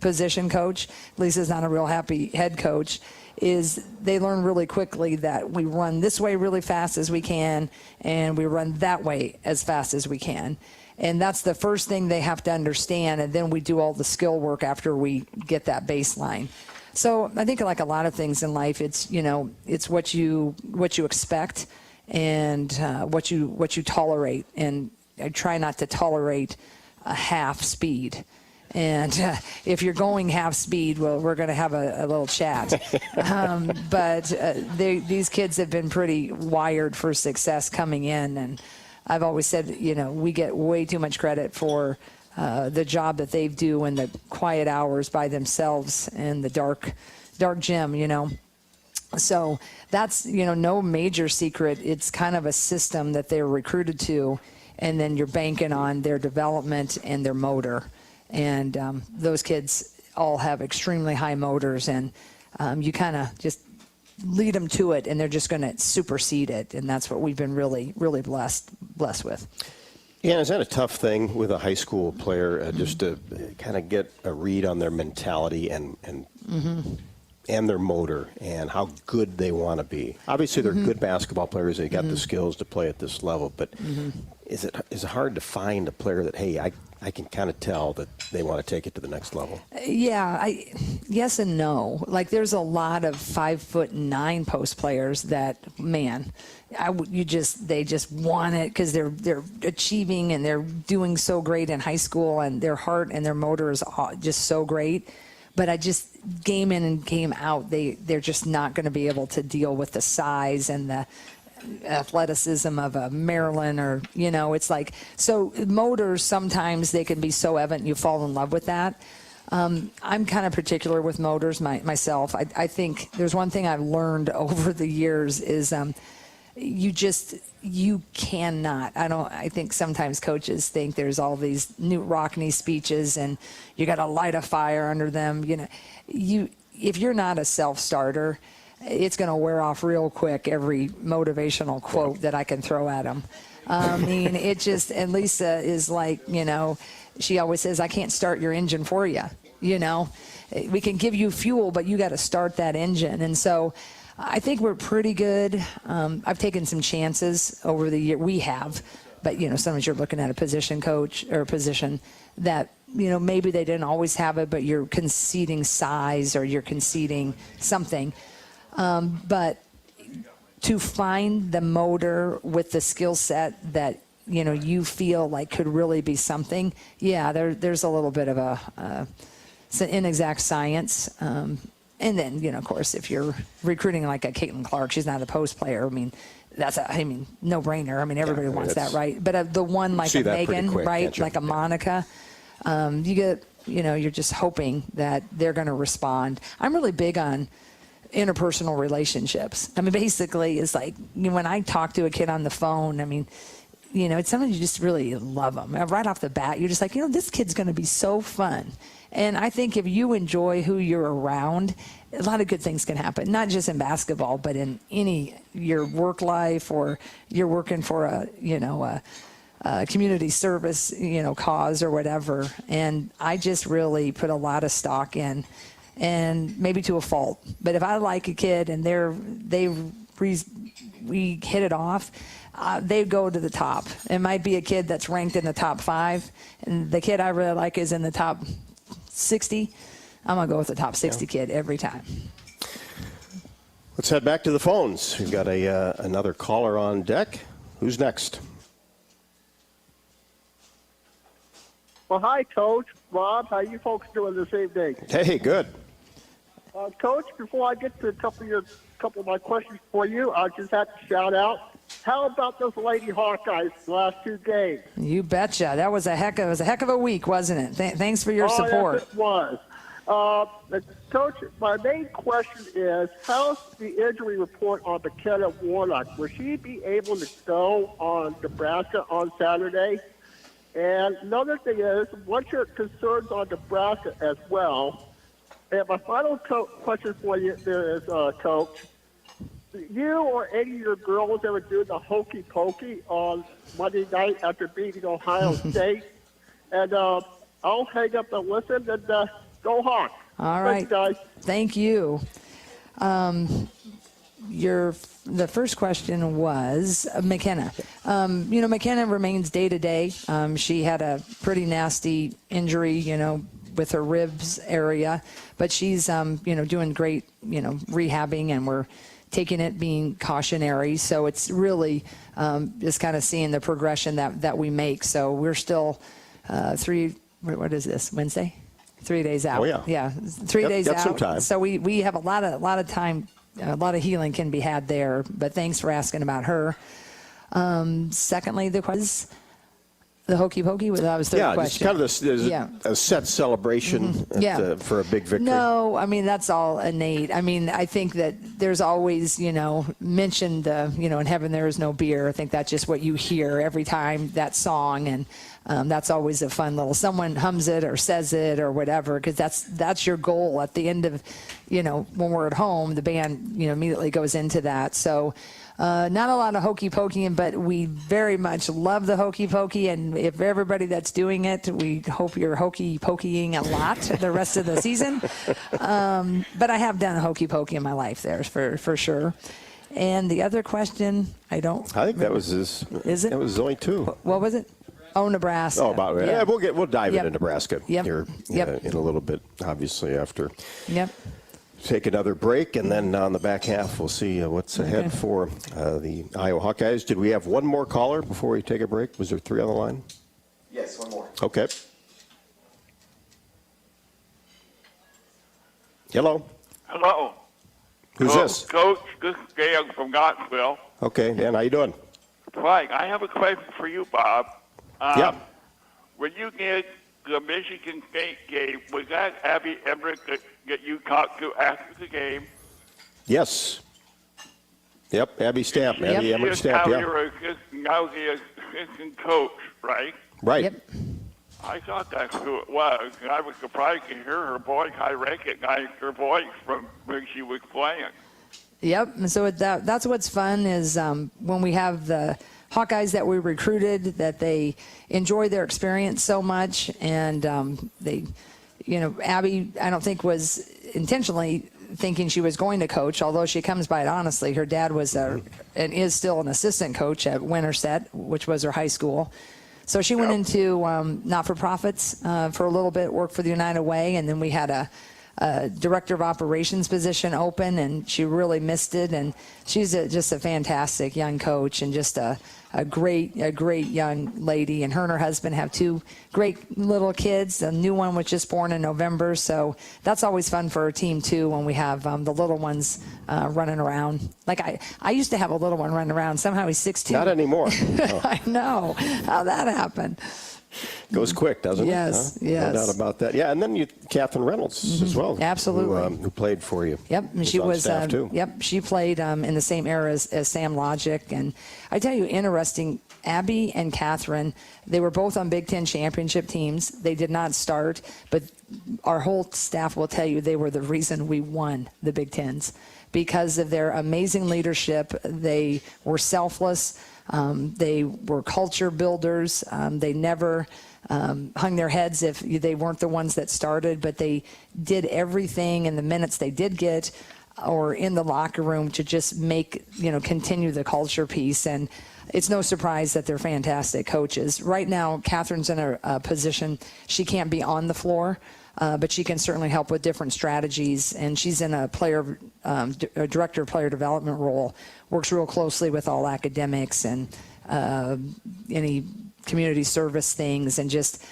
position coach. Lisa's not a real happy head coach. Is they learn really quickly that we run this way really fast as we can, and we run that way as fast as we can. And that's the first thing they have to understand, and then we do all the skill work after we get that baseline. So I think, like a lot of things in life, it's it's what you expect and what you tolerate. And I try not to tolerate a half speed. And if you're going half speed, well, we're going to have a little chat. But these kids have been pretty wired for success coming in. And I've always said, we get way too much credit for the job that they do in the quiet hours by themselves in the dark gym, So that's, no major secret. It's kind of a system that they're recruited to, and then you're banking on their development and their motor. And those kids all have extremely high motors, and you kind of just lead them to it, and they're just going to supersede it. And that's what we've been really, really blessed with. Yeah, is that a tough thing with a high school player, just to kind of get a read on their mentality and and their motor and how good they want to be. Obviously, they're good basketball players. They got the skills to play at this level. But is it hard to find a player that, hey, I can kind of tell that they want to take it to the next level? Yeah, yes and no. Like, there's a lot of 5'9" post players that, man, they just want it because they're achieving and they're doing so great in high school, and their heart and their motor is just so great. But game in and game out, they're just not going to be able to deal with the size and the athleticism of a Maryland, or, it's like, so motors, sometimes they can be so evident you fall in love with that. I'm kind of particular with motors myself. I think there's one thing I've learned over the years is you cannot. I think sometimes coaches think there's all these Newt Rockne speeches and you got to light a fire under them. If you're not a self-starter, it's going to wear off real quick, every motivational quote that I can throw at them. It just, and Lisa is like, she always says, I can't start your engine for you. We can give you fuel, but you got to start that engine. And so I think we're pretty good. I've taken some chances over the year. We have, but sometimes you're looking at a position coach or a position that, maybe they didn't always have it, but you're conceding size or you're conceding something. But to find the motor with the skill set that, you feel like could really be something, there's a little bit of it's an inexact science. And then, of course, if you're recruiting like a Caitlin Clark, she's not a post player. That's no brainer. Everybody wants that, right? But the one like a Megan, right? Like a Monica, you get, you're just hoping that they're going to respond. I'm really big on interpersonal relationships. Basically, it's like when I talk to a kid on the phone, it's something you just really love them. Right off the bat, you're just like, this kid's going to be so fun. And I think if you enjoy who you're around, a lot of good things can happen, not just in basketball, but in your work life, or you're working for a community service, cause or whatever. And I just really put a lot of stock in, and maybe to a fault. But if I like a kid and we hit it off, they go to the top. It might be a kid that's ranked in the top 5, and the kid I really like is in the top 60. I'm going to go with the top 60 kid every time. Let's head back to the phones. We've got another caller on deck. Who's next? Well, hi, Coach. Rob, how you folks doing this evening? Hey, good. Coach, before I get to a couple of my questions for you, I just have to shout out, how about those Lady Hawkeyes the last 2 games? You betcha. That was a heck of a week, wasn't it? Thanks for your support. Yes, it was. Coach, my main question is, how's the injury report on McKenna Warnock? Will she be able to go on Nebraska on Saturday? And another thing is, what's your concerns on Nebraska as well? And my final question for you there is, Coach, you or any of your girls ever do the hokey pokey on Monday night after beating Ohio State? And I'll hang up and listen, and go Hawk. All right. Thanks, guys. Thank you. The first question was McKenna. McKenna remains day to day. She had a pretty nasty injury, with her ribs area, but she's, doing great, rehabbing, and we're taking it being cautionary. So it's really just kind of seeing the progression that we make. So we're still what is this, Wednesday? 3 days out. Oh, yeah. Yeah, 3 days out. Some time. So we have a lot of time. A lot of healing can be had there, but thanks for asking about her. Secondly, the question, the hokey pokey, that was the question. Yeah, just kind of a set celebration for a big victory. No, that's all innate. I think that there's always, mentioned in heaven there is no beer. I think that's just what you hear every time that song, and that's always a fun little. Someone hums it or says it or whatever, because that's your goal at the end of, when we're at home. The band, immediately goes into that. So. Not a lot of hokey pokeying, but we very much love the hokey pokey, and if everybody that's doing it, we hope you're hokey pokeying a lot the rest of the season. But I have done hokey pokey in my life there for sure. And the other question, I think that was his. Is it? It was only two. What was it? Oh, Nebraska. Oh, about it. Yeah, we'll dive into Nebraska here Yep. in a little bit, obviously after. Yep. Take another break, and then on the back half, we'll see what's ahead for the Iowa Hawkeyes. Did we have one more caller before we take a break? Was there 3 on the line? Yes, one more. Okay. Hello. Hello. Who's this? Coach, this is Gail from Gottsville. Okay, Dan, how you doing? Frank, I have a question for you, Bob. Yeah. When you did the Michigan State game, was that Abby Emmerich that you talked to after the game? Yes. Yep, Abby Stamp. Abby Emmerich Stamp, yeah. Now the assistant coach, right? Right. Yep. I thought that's who it was, and I was surprised to hear her voice. I recognized her voice from when she was playing. Yep. And so that's what's fun is when we have the Hawkeyes that we recruited, that they enjoy their experience so much, and they, Abby, I don't think was intentionally thinking she was going to coach, although she comes by it honestly. Her dad was and is still an assistant coach at Winterset, which was her high school. So she went into not-for-profits for a little bit, worked for the United Way, and then we had a director of operations position open, and she really missed it. And she's just a fantastic young coach, and just a great young lady. And her and her husband have 2 great little kids. The new one was just born in November, so that's always fun for our team too when we have the little ones running around. Like I used to have a little one running around. Somehow he's 6'2". Not anymore. Oh. I know how that happened. Goes quick, doesn't it? Yes. No doubt about that. Yeah, and then Catherine Reynolds as well. Absolutely. Who played for you. Yep, and she was. Staff too. Yep, she played in the same era as Sam Logic, and I tell you, interesting. Abby and Catherine, they were both on Big Ten championship teams. They did not start, but our whole staff will tell you they were the reason we won the Big Tens because of their amazing leadership. They were selfless. They were culture builders. They never hung their heads if they weren't the ones that started, but they did everything in the minutes they did get or in the locker room to just make, continue the culture piece. And it's no surprise that they're fantastic coaches. Right now, Catherine's in a position she can't be on the floor, but she can certainly help with different strategies. And she's in a director of player development role, works real closely with all academics and any community service things, and just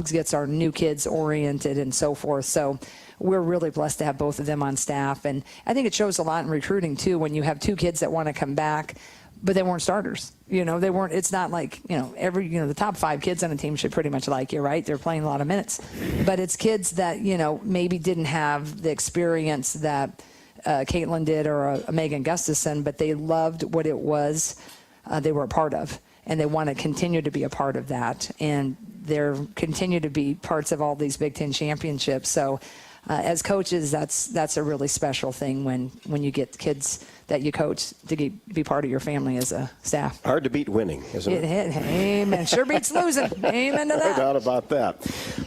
gets our new kids oriented and so forth. So we're really blessed to have both of them on staff. And I think it shows a lot in recruiting too, when you have 2 kids that want to come back, but they weren't starters. They weren't, it's not like, the top 5 kids on a team should pretty much like you, right? They're playing a lot of minutes, but it's kids that, maybe didn't have the experience that Caitlin did or a Megan Gustafson, but they loved what it was they were a part of, and they want to continue to be a part of that. And they're continue to be parts of all these Big Ten championships. So as coaches, that's a really special thing when you get kids that you coach to be part of your family as a staff. Hard to beat winning, isn't it? Amen. Sure beats losing. Amen to that. No doubt about that.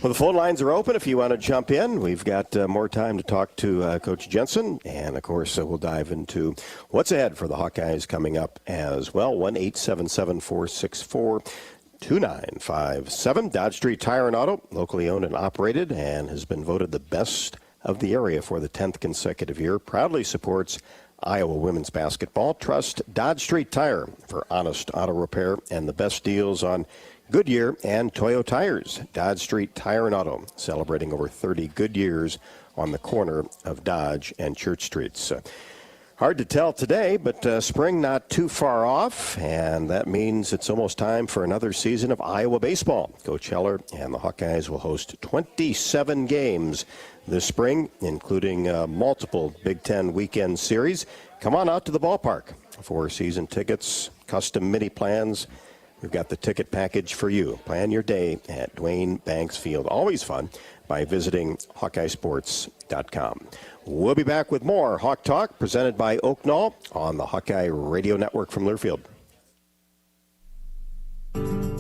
Well, the phone lines are open if you want to jump in. We've got more time to talk to Coach Jensen. And, of course, we'll dive into what's ahead for the Hawkeyes coming up as well. 1-877-464-2957. Dodge Street Tire and Auto, locally owned and operated, and has been voted the best of the area for the 10th consecutive year. Proudly supports Iowa women's basketball. Trust Dodge Street Tire for honest auto repair and the best deals on Goodyear and Toyo tires. Dodge Street Tire and Auto, celebrating over 30 good years on the corner of Dodge and Church Streets. All Hard to tell today, but spring not too far off, and that means it's almost time for another season of Iowa baseball. Coach Heller and the Hawkeyes will host 27 games this spring, including multiple Big Ten weekend series. Come on out to the ballpark for season tickets, custom mini plans. We've got the ticket package for you. Plan your day at Dwayne Banks Field. Always fun by visiting HawkeyeSports.com. We'll be back with more Hawk Talk presented by Oak Knoll on the Hawkeye Radio Network from Learfield.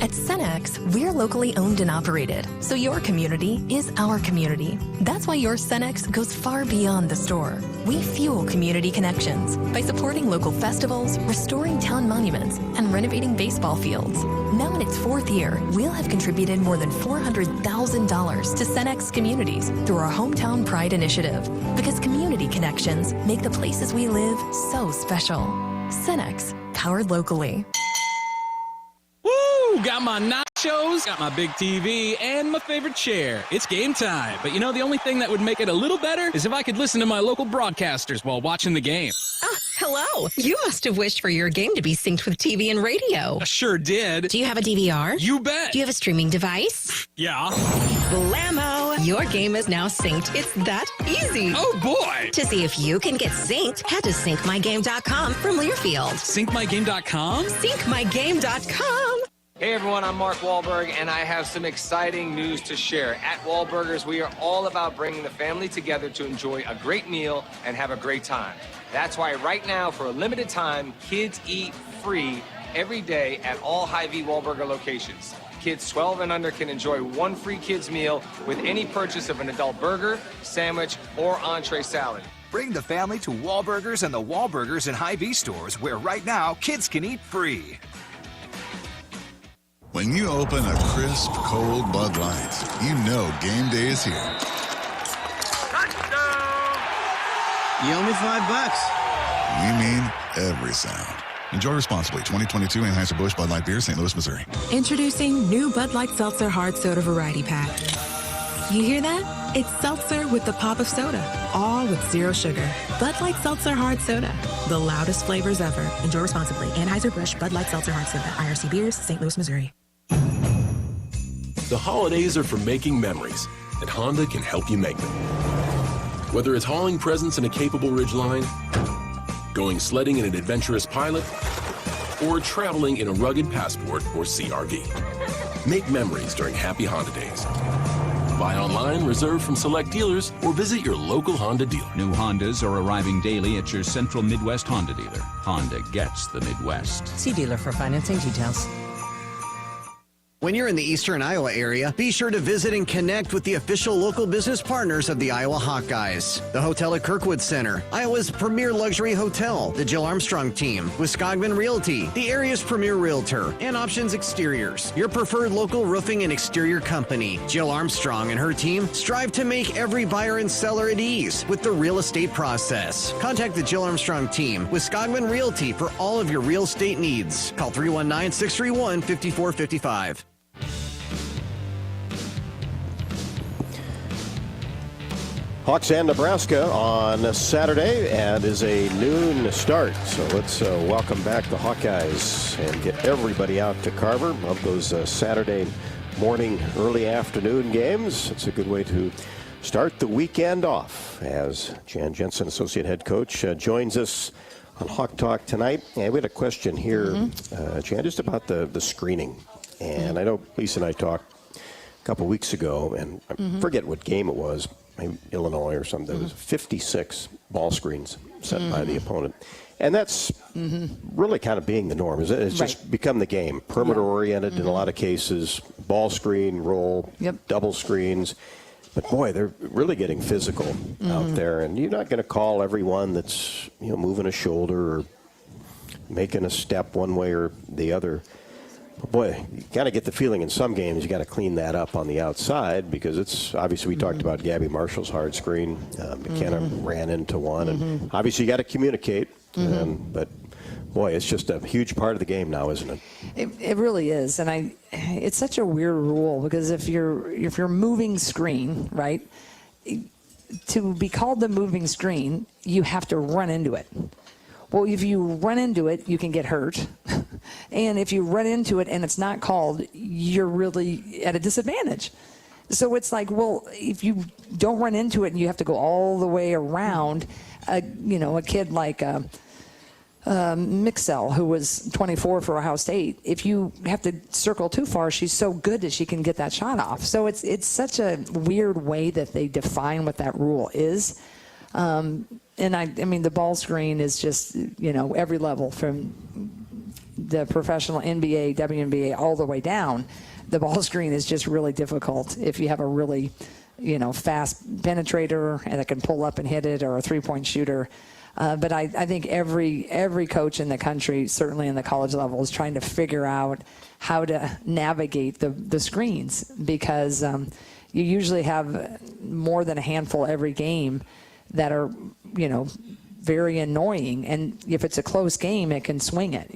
At Cenex, we're locally owned and operated, so your community is our community. That's why your Cenex goes far beyond the store. We fuel community connections by supporting local festivals, restoring town monuments, and renovating baseball fields. Now in its 4th year, we'll have contributed more than $400,000 to Cenex communities through our Hometown Pride initiative, because community connections make the places we live so special. Cenex, powered locally. Woo! Got my nachos, got my big TV, and my favorite chair. It's game time. But you know, the only thing that would make it a little better is if I could listen to my local broadcasters while watching the game. Ah, hello. You must have wished for your game to be synced with TV and radio. I sure did. Do you have a DVR? You bet. Do you have a streaming device? Yeah. Blammo! Your game is now synced. It's that easy. Oh, boy. To see if you can get synced, head to syncmygame.com from Learfield. Syncmygame.com? Syncmygame.com. Hey everyone, I'm Mark Wahlberg, and I have some exciting news to share. At Wahlburgers, we are all about bringing the family together to enjoy a great meal and have a great time. That's why right now, for a limited time, kids eat free every day at all Hy-Vee Wahlburger locations. Kids 12 and under can enjoy one free kids meal with any purchase of an adult burger, sandwich, or entree salad. Bring the family to Wahlburgers and the Wahlburgers and Hy-Vee stores, where right now kids can eat free. When you open a crisp, cold Bud Light, you know game day is here. You owe me $5. We mean every sound. Enjoy responsibly. 2022 Anheuser-Busch Bud Light Beer, St. Louis, Missouri. Introducing new Bud Light Seltzer Hard Soda Variety Pack. You hear that? It's seltzer with the pop of soda, all with zero sugar. Bud Light Seltzer Hard Soda, the loudest flavors ever. Enjoy responsibly. Anheuser-Busch Bud Light Seltzer Hard Soda, IRC Beers, St. Louis, Missouri. The holidays are for making memories, and Honda can help you make them. Whether it's hauling presents in a capable Ridgeline, going sledding in an adventurous Pilot, or traveling in a rugged Passport or CR-V. Make memories during Happy Honda Days. Buy online, reserve from select dealers, or visit your local Honda dealer. New Hondas are arriving daily at your Central Midwest Honda dealer. Honda gets the Midwest. See dealer for financing details. When you're in the eastern Iowa area, be sure to visit and connect with the official local business partners of the Iowa Hawkeyes. The Hotel at Kirkwood Center, Iowa's premier luxury hotel, the Jill Armstrong team, with Skogman Realty, the area's premier realtor, and Options Exteriors, your preferred local roofing and exterior company. Jill Armstrong and her team strive to make every buyer and seller at ease with the real estate process. Contact the Jill Armstrong team with Skogman Realty for all of your real estate needs. Call 319-631-5455. Hawks and Nebraska on Saturday, and is a noon start. So let's welcome back the Hawkeyes and get everybody out to Carver. Love those Saturday morning, early afternoon games. It's a good way to start the weekend off as Jan Jensen, associate head coach, joins us on Hawk Talk tonight. And we had a question here, Jan, just about the screening. And I know Lisa and I talked a couple weeks ago, and I forget what game it was, maybe Illinois or something. There was 56 ball screens set by the opponent. And that's really kind of being the norm. It's just become the game. Perimeter-oriented in a lot of cases, ball screen, roll, double screens. But, boy, they're really getting physical out there. And you're not going to call everyone that's moving a shoulder or making a step one way or the other. But boy, you got to get the feeling in some games you got to clean that up on the outside, because it's obviously we talked about Gabby Marshall's hard screen. McKenna ran into one, and obviously you got to communicate. But boy, it's just a huge part of the game now, isn't it? It really is, and it's such a weird rule, because if you're moving screen, right, to be called the moving screen, you have to run into it. Well, if you run into it, you can get hurt. And if you run into it and it's not called, you're really at a disadvantage. So it's like, well, if you don't run into it and you have to go all the way around, a kid like Mixell, who was 24 for Ohio State, if you have to circle too far, she's so good that she can get that shot off. So it's such a weird way that they define what that rule is. And I mean, the ball screen is just, every level from the professional NBA, WNBA, all the way down. The ball screen is just really difficult if you have a really, fast penetrator and that can pull up and hit it, or a three-point shooter. But I think every coach in the country, certainly in the college level, is trying to figure out how to navigate the screens, because you usually have more than a handful every game that are, very annoying. And if it's a close game, it can swing it,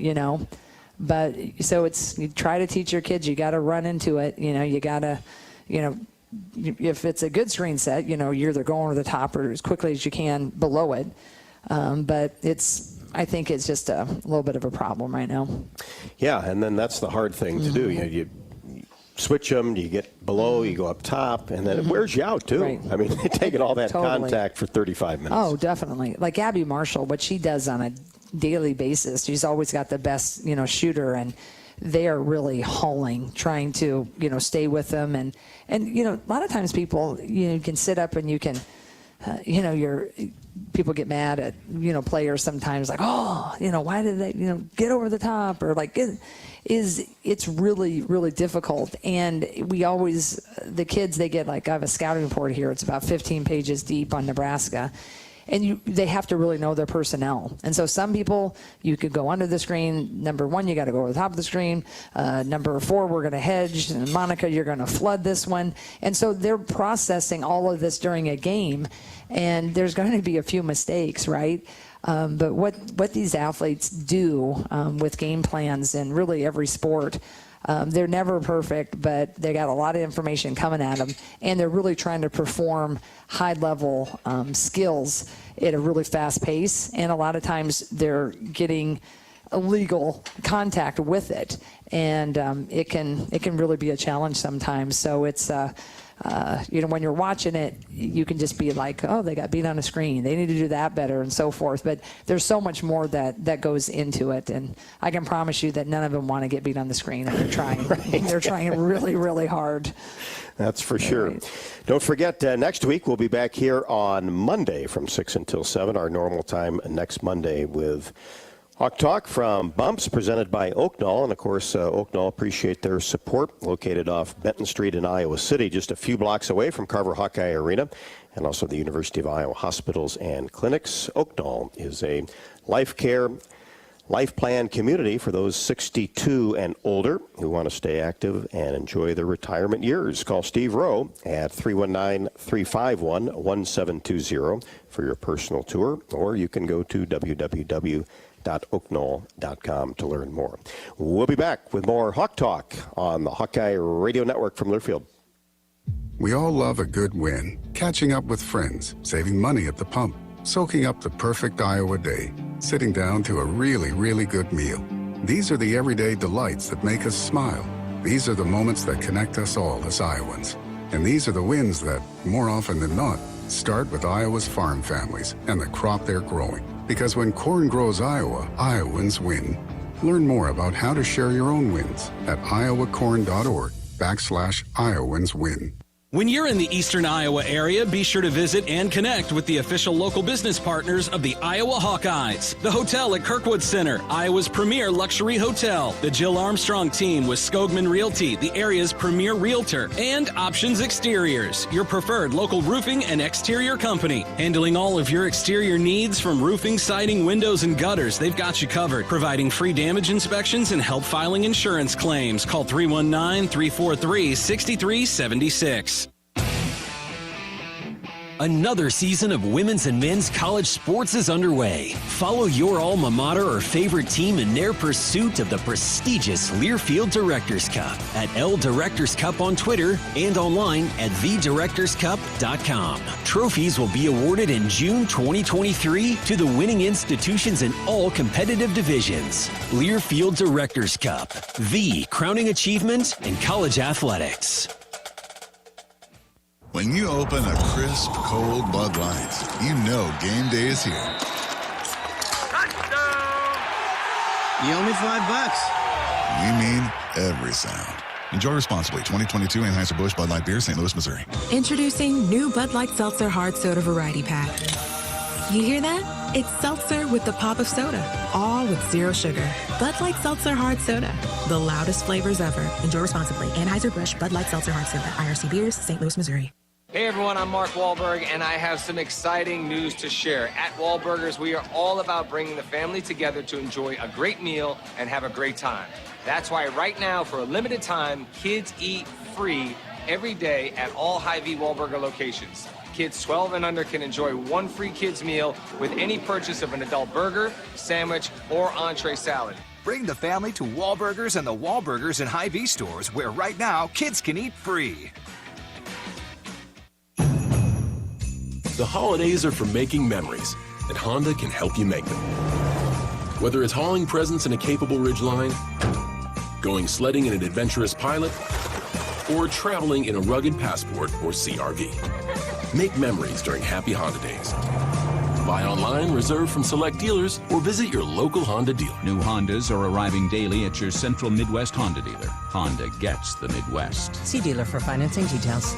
But so you try to teach your kids, you got to run into it. You got to, if it's a good screen set, you're either going to the top or as quickly as you can below it. But I think it's just a little bit of a problem right now. Yeah, and then that's the hard thing to do. You switch them, you get below, you go up top, and then it wears you out too. Right. I mean, taking all that contact for 35 minutes. Oh, definitely. Like Abby Marshall, what she does on a daily basis, she's always got the best, shooter, and they are really hauling, trying to, stay with them. And a lot of times people, you can sit up and you can, people get mad at, players sometimes, like, why did they, get over the top, or like, it's really, really difficult. And we always, the kids, they get, like, I have a scouting report here. It's about 15 pages deep on Nebraska. And they have to really know their personnel. And so some people, you could go under the screen. Number 1, you got to go over the top of the screen. Number 4, we're going to hedge. And Monica, you're going to flood this one. And so they're processing all of this during a game. And there's going to be a few mistakes, right? But what these athletes do with game plans in really every sport, they're never perfect, but they got a lot of information coming at them, and they're really trying to perform high-level skills at a really fast pace, and a lot of times they're getting illegal contact with it, and it can really be a challenge sometimes. So it's when you're watching it, you can just be like, oh, they got beat on a screen. They need to do that better, and so forth. But there's so much more that goes into it, and I can promise you that none of them want to get beat on the screen, and they're trying. Right. They're trying really, really hard. That's for sure. Right. Don't forget, next week we'll be back here on Monday from 6 until 7, our normal time next Monday, with Hawk Talk from Bumps, presented by Oaknall. And, of course, Oaknall appreciate their support, located off Benton Street in Iowa City, just a few blocks away from Carver Hawkeye Arena, and also the University of Iowa hospitals and clinics. Oaknall is a life care, life plan community for those 62 and older who want to stay active and enjoy their retirement years. Call Steve Rowe at 319-351-1720 for your personal tour, or you can go to www.oaknall.com to learn more. We'll be back with more Hawk Talk on the Hawkeye Radio Network from Learfield. We all love a good win. Catching up with friends, saving money at the pump, soaking up the perfect Iowa day, sitting down to a really, really good meal. These are the everyday delights that make us smile. These are the moments that connect us all as Iowans. And these are the wins that, more often than not, start with Iowa's farm families and the crop they're growing. Because when corn grows Iowa, Iowans win. Learn more about how to share your own wins at iowacorn.org/IowansWin. When you're in the eastern Iowa area, be sure to visit and connect with the official local business partners of the Iowa Hawkeyes. The hotel at Kirkwood Center, Iowa's premier luxury hotel. The Jill Armstrong team with Skogman Realty, the area's premier realtor. And Options Exteriors, your preferred local roofing and exterior company. Handling all of your exterior needs from roofing, siding, windows, and gutters, they've got you covered. Providing free damage inspections and help filing insurance claims. Call 319-343-6376. Another season of women's and men's college sports is underway. Follow your alma mater or favorite team in their pursuit of the prestigious Learfield Directors Cup at L Directors Cup on Twitter and online at thedirectorscup.com. Trophies will be awarded in June 2023 to the winning institutions in all competitive divisions. Learfield Directors Cup, the crowning achievement in college athletics. When you open a crisp, cold Bud Light, you know game day is here. You owe me $5. We mean every sound. Enjoy responsibly. 2022 Anheuser-Busch Bud Light Beer, St. Louis, Missouri. Introducing new Bud Light Seltzer Hard Soda Variety Pack. You hear that? It's seltzer with the pop of soda, all with zero sugar. Bud Light Seltzer Hard Soda, the loudest flavors ever. Enjoy responsibly. Anheuser-Busch Bud Light Seltzer Hard Soda, IRC Beers, St. Louis, Missouri. Hey everyone, I'm Mark Wahlberg, and I have some exciting news to share. At Wahlburgers, we are all about bringing the family together to enjoy a great meal and have a great time. That's why right now, for a limited time, kids eat free every day at all Hy-Vee Wahlburger locations. Kids 12 and under can enjoy one free kids meal with any purchase of an adult burger, sandwich, or entree salad. Bring the family to Wahlburgers and the Wahlburgers and Hy-Vee stores, where right now, kids can eat free. The holidays are for making memories, and Honda can help you make them. Whether it's hauling presents in a capable Ridgeline, going sledding in an adventurous Pilot, or traveling in a rugged Passport or CR-V. Make memories during Happy Honda Days. Buy online, reserve from select dealers, or visit your local Honda dealer. New Hondas are arriving daily at your Central Midwest Honda dealer. Honda gets the Midwest. See dealer for financing details.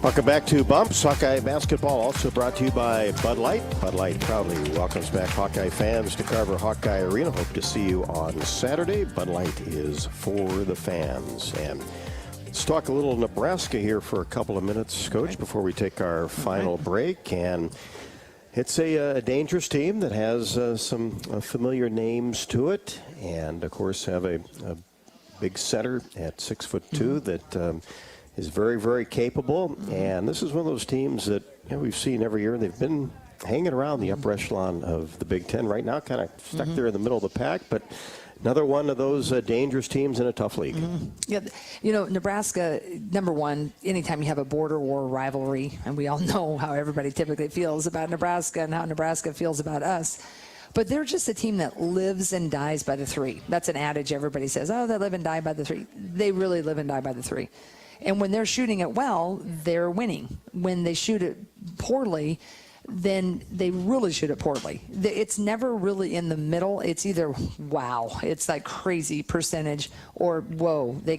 Welcome back to Bumps. Hawkeye basketball also brought to you by Bud Light. Bud Light proudly welcomes back Hawkeye fans to Carver Hawkeye Arena. Hope to see you on Saturday. Bud Light is for the fans. And let's talk a little Nebraska here for a couple of minutes, Coach, before we take our final break. And it's a dangerous team that has some familiar names to it. And, of course, have a big center at 6'2" that is very, very capable. And this is one of those teams that we've seen every year. They've been hanging around the upper echelon of the Big Ten right now, kind of stuck there in the middle of the pack. But another one of those dangerous teams in a tough league. Yeah, you know, Nebraska, number one, anytime you have a border war rivalry, and we all know how everybody typically feels about Nebraska and how Nebraska feels about us. But they're just a team that lives and dies by the three. That's an adage everybody says, oh, they live and die by the three. They really live and die by the three. And when they're shooting it well, they're winning. When they shoot it poorly, then they really shoot it poorly. It's never really in the middle. It's either, wow, it's like crazy percentage, or whoa, they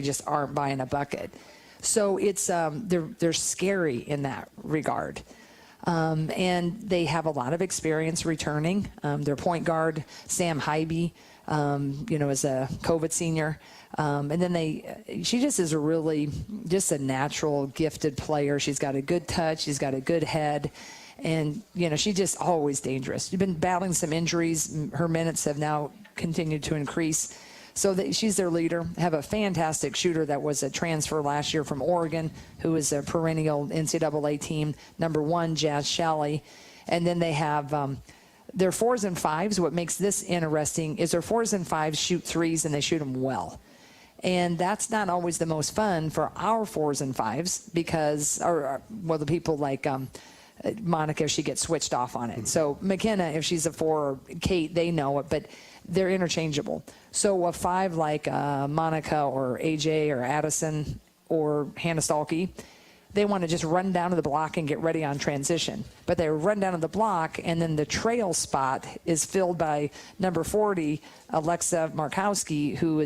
just aren't buying a bucket. So it's they're scary in that regard. And they have a lot of experience returning. Their point guard, Sam Hybee, is a COVID senior. And then she just is just a natural gifted player. She's got a good touch. She's got a good head. And, she's just always dangerous. She's been battling some injuries. Her minutes have now continued to increase. So she's their leader. Have a fantastic shooter that was a transfer last year from Oregon, who is a perennial NCAA team, number 1, Jazz Shalley. And then they have their 4s and 5s. What makes this interesting is their 4s and 5s shoot threes, and they shoot them well. And that's not always the most fun for our 4s and 5s because, the people like Monica, she gets switched off on it. So McKenna, if she's a 4, or Kate, they know it, but they're interchangeable. So a 5 like Monica or AJ or Addison or Hannah Stalkey, they want to just run down to the block and get ready on transition. But they run down to the block, and then the trail spot is filled by number 40, Alexa Markowski, who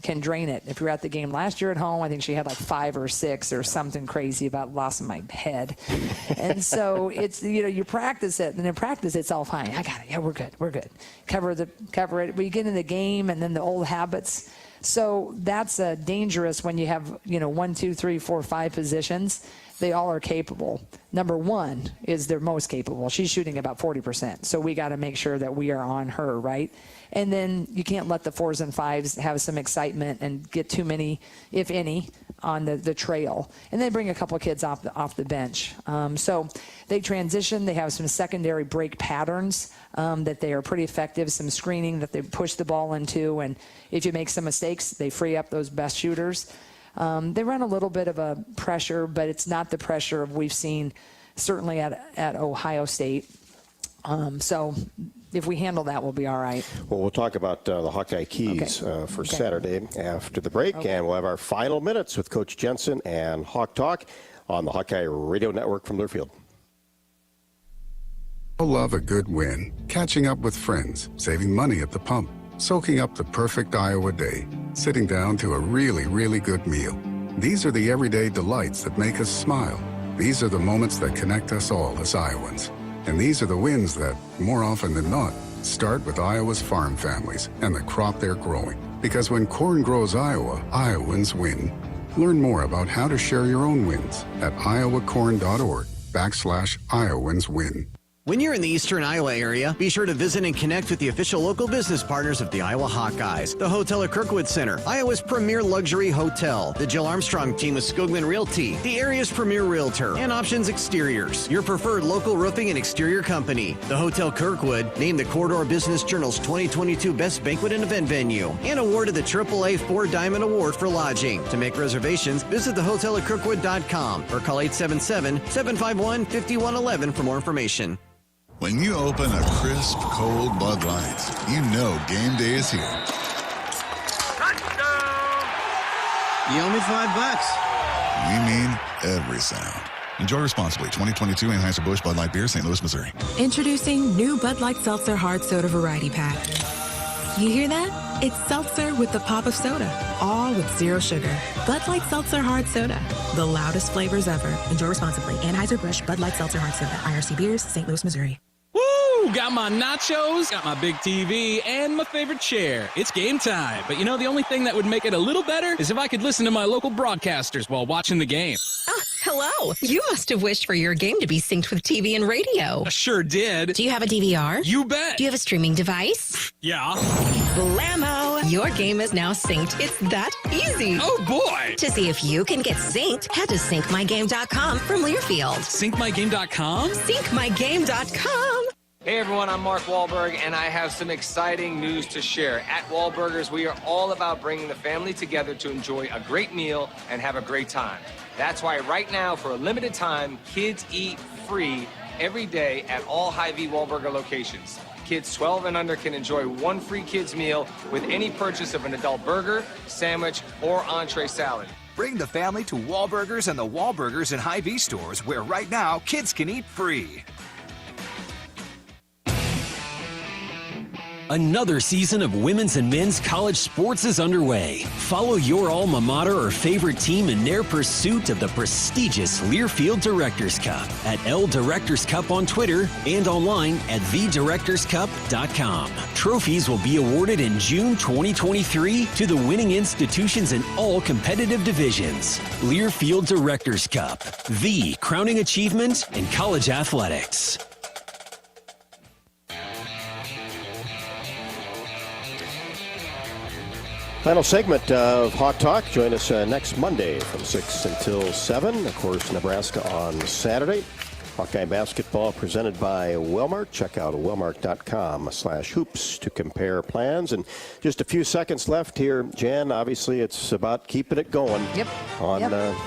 can drain it. If you were at the game last year at home, I think she had like 5 or 6 or something crazy about loss of my head. And so it's, you practice it, and in practice it's all fine. I got it. Yeah, we're good. Cover it. We get in the game, and then the old habits. So that's dangerous when you have, 1, 2, 3, 4, 5 positions they all are capable. Number one is they're most capable. She's shooting about 40%. So we got to make sure that we are on her, right? And then you can't let the 4s and 5s have some excitement and get too many, if any, on the trail. And then bring a couple of kids off the bench. So they transition. They have some secondary break patterns that they are pretty effective, some screening that they push the ball into. And if you make some mistakes, they free up those best shooters. They run a little bit of a pressure, but it's not the pressure we've seen certainly at Ohio State. So if we handle that, we'll be all right. Well, we'll talk about the Hawkeye keys for Saturday after the break, and we'll have our final minutes with Coach Jensen and Hawk Talk on the Hawkeye Radio Network from Learfield. Love a good win, catching up with friends, saving money at the pump, soaking up the perfect Iowa day, sitting down to a really, really good meal. These are the everyday delights that make us smile. These are the moments that connect us all as Iowans. And these are the wins that, more often than not, start with Iowa's farm families and the crop they're growing. Because when corn grows Iowa, Iowans win. Learn more about how to share your own wins at iowacorn.org/IowansWin. When you're in the eastern Iowa area, be sure to visit and connect with the official local business partners of the Iowa Hawkeyes, the hotel at Kirkwood Center, Iowa's premier luxury hotel, the Jill Armstrong team with Skogman Realty, the area's premier realtor, and Options Exteriors, your preferred local roofing and exterior company. The Hotel Kirkwood, named the Corridor Business Journal's 2022 Best Banquet and Event Venue, and awarded the AAA 4 Diamond Award for lodging. To make reservations, visit thehotelatKirkwood.com or call 877-751-5111 for more information. When you open a crisp, cold Bud Light, you know game day is here. You owe me $5. We mean every sound. Enjoy responsibly. 2022 Anheuser-Busch Bud Light Beer, St. Louis, Missouri. Introducing new Bud Light Seltzer Hard Soda Variety Pack. You hear that? It's seltzer with the pop of soda, all with zero sugar. Bud Light Seltzer Hard Soda, the loudest flavors ever. Enjoy responsibly. Anheuser-Busch Bud Light Seltzer Hard Soda, IRC Beers, St. Louis, Missouri. Woo! Got my nachos, got my big TV, and my favorite chair. It's game time. But you know, the only thing that would make it a little better is if I could listen to my local broadcasters while watching the game. Hello. You must have wished for your game to be synced with TV and radio. I sure did. Do you have a DVR? You bet. Do you have a streaming device? Yeah. Blammo! Your game is now synced. It's that easy. Oh, boy. To see if you can get synced, head to syncmygame.com from Learfield. Syncmygame.com? Syncmygame.com. Hey everyone, I'm Mark Wahlberg, and I have some exciting news to share. At Wahlburgers, we are all about bringing the family together to enjoy a great meal and have a great time. That's why right now, for a limited time, kids eat free every day at all Hy-Vee Wahlburger locations. Kids 12 and under can enjoy one free kids meal with any purchase of an adult burger, sandwich, or entree salad. Bring the family to Wahlburgers and the Wahlburgers and Hy-Vee stores, where right now, kids can eat free. Another season of women's and men's college sports is underway. Follow your alma mater or favorite team in their pursuit of the prestigious Learfield Directors Cup at L Directors Cup on Twitter and online at thedirectorscup.com. Trophies will be awarded in June 2023 to the winning institutions in all competitive divisions. Learfield Directors Cup, the crowning achievement in college athletics. Final segment of Hawk Talk. Join us next Monday from 6 until 7. Of course, Nebraska on Saturday. Hawkeye basketball presented by Wellmark. Check out wellmark.com/hoops to compare plans. And just a few seconds left here, Jan. Obviously, it's about keeping it going on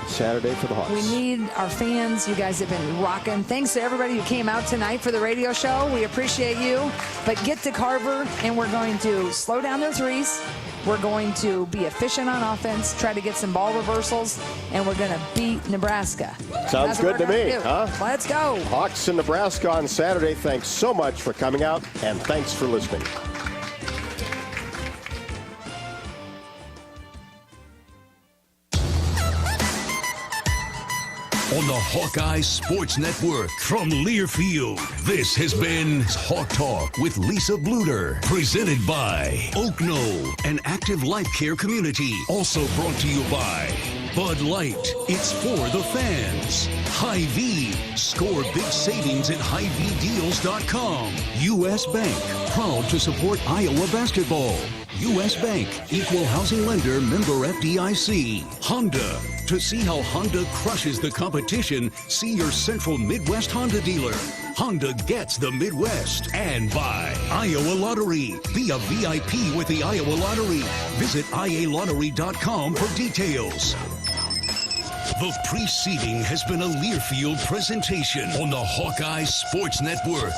Saturday for the Hawks. We need our fans. You guys have been rocking. Thanks to everybody who came out tonight for the radio show. We appreciate you. But get to Carver, and we're going to slow down their threes. We're going to be efficient on offense, try to get some ball reversals, and we're going to beat Nebraska. Sounds good to me, huh? Let's go. Hawks in Nebraska on Saturday. Thanks so much for coming out, and thanks for listening. On the Hawkeye Sports Network from Learfield, this has been Hawk Talk with Lisa Bluder, presented by Oak Knoll, an active life care community, also brought to you by Bud Light, it's for the fans. Hy-Vee, score big savings at HyVeeDeals.com. U.S. Bank, proud to support Iowa basketball. U.S. Bank, equal housing lender, member FDIC. Honda, to see how Honda crushes the competition, see your Central Midwest Honda dealer. Honda gets the Midwest. And by Iowa Lottery. Be a VIP with the Iowa Lottery. Visit IALottery.com for details. The preceding has been a Learfield presentation on the Hawkeyes Sports Network.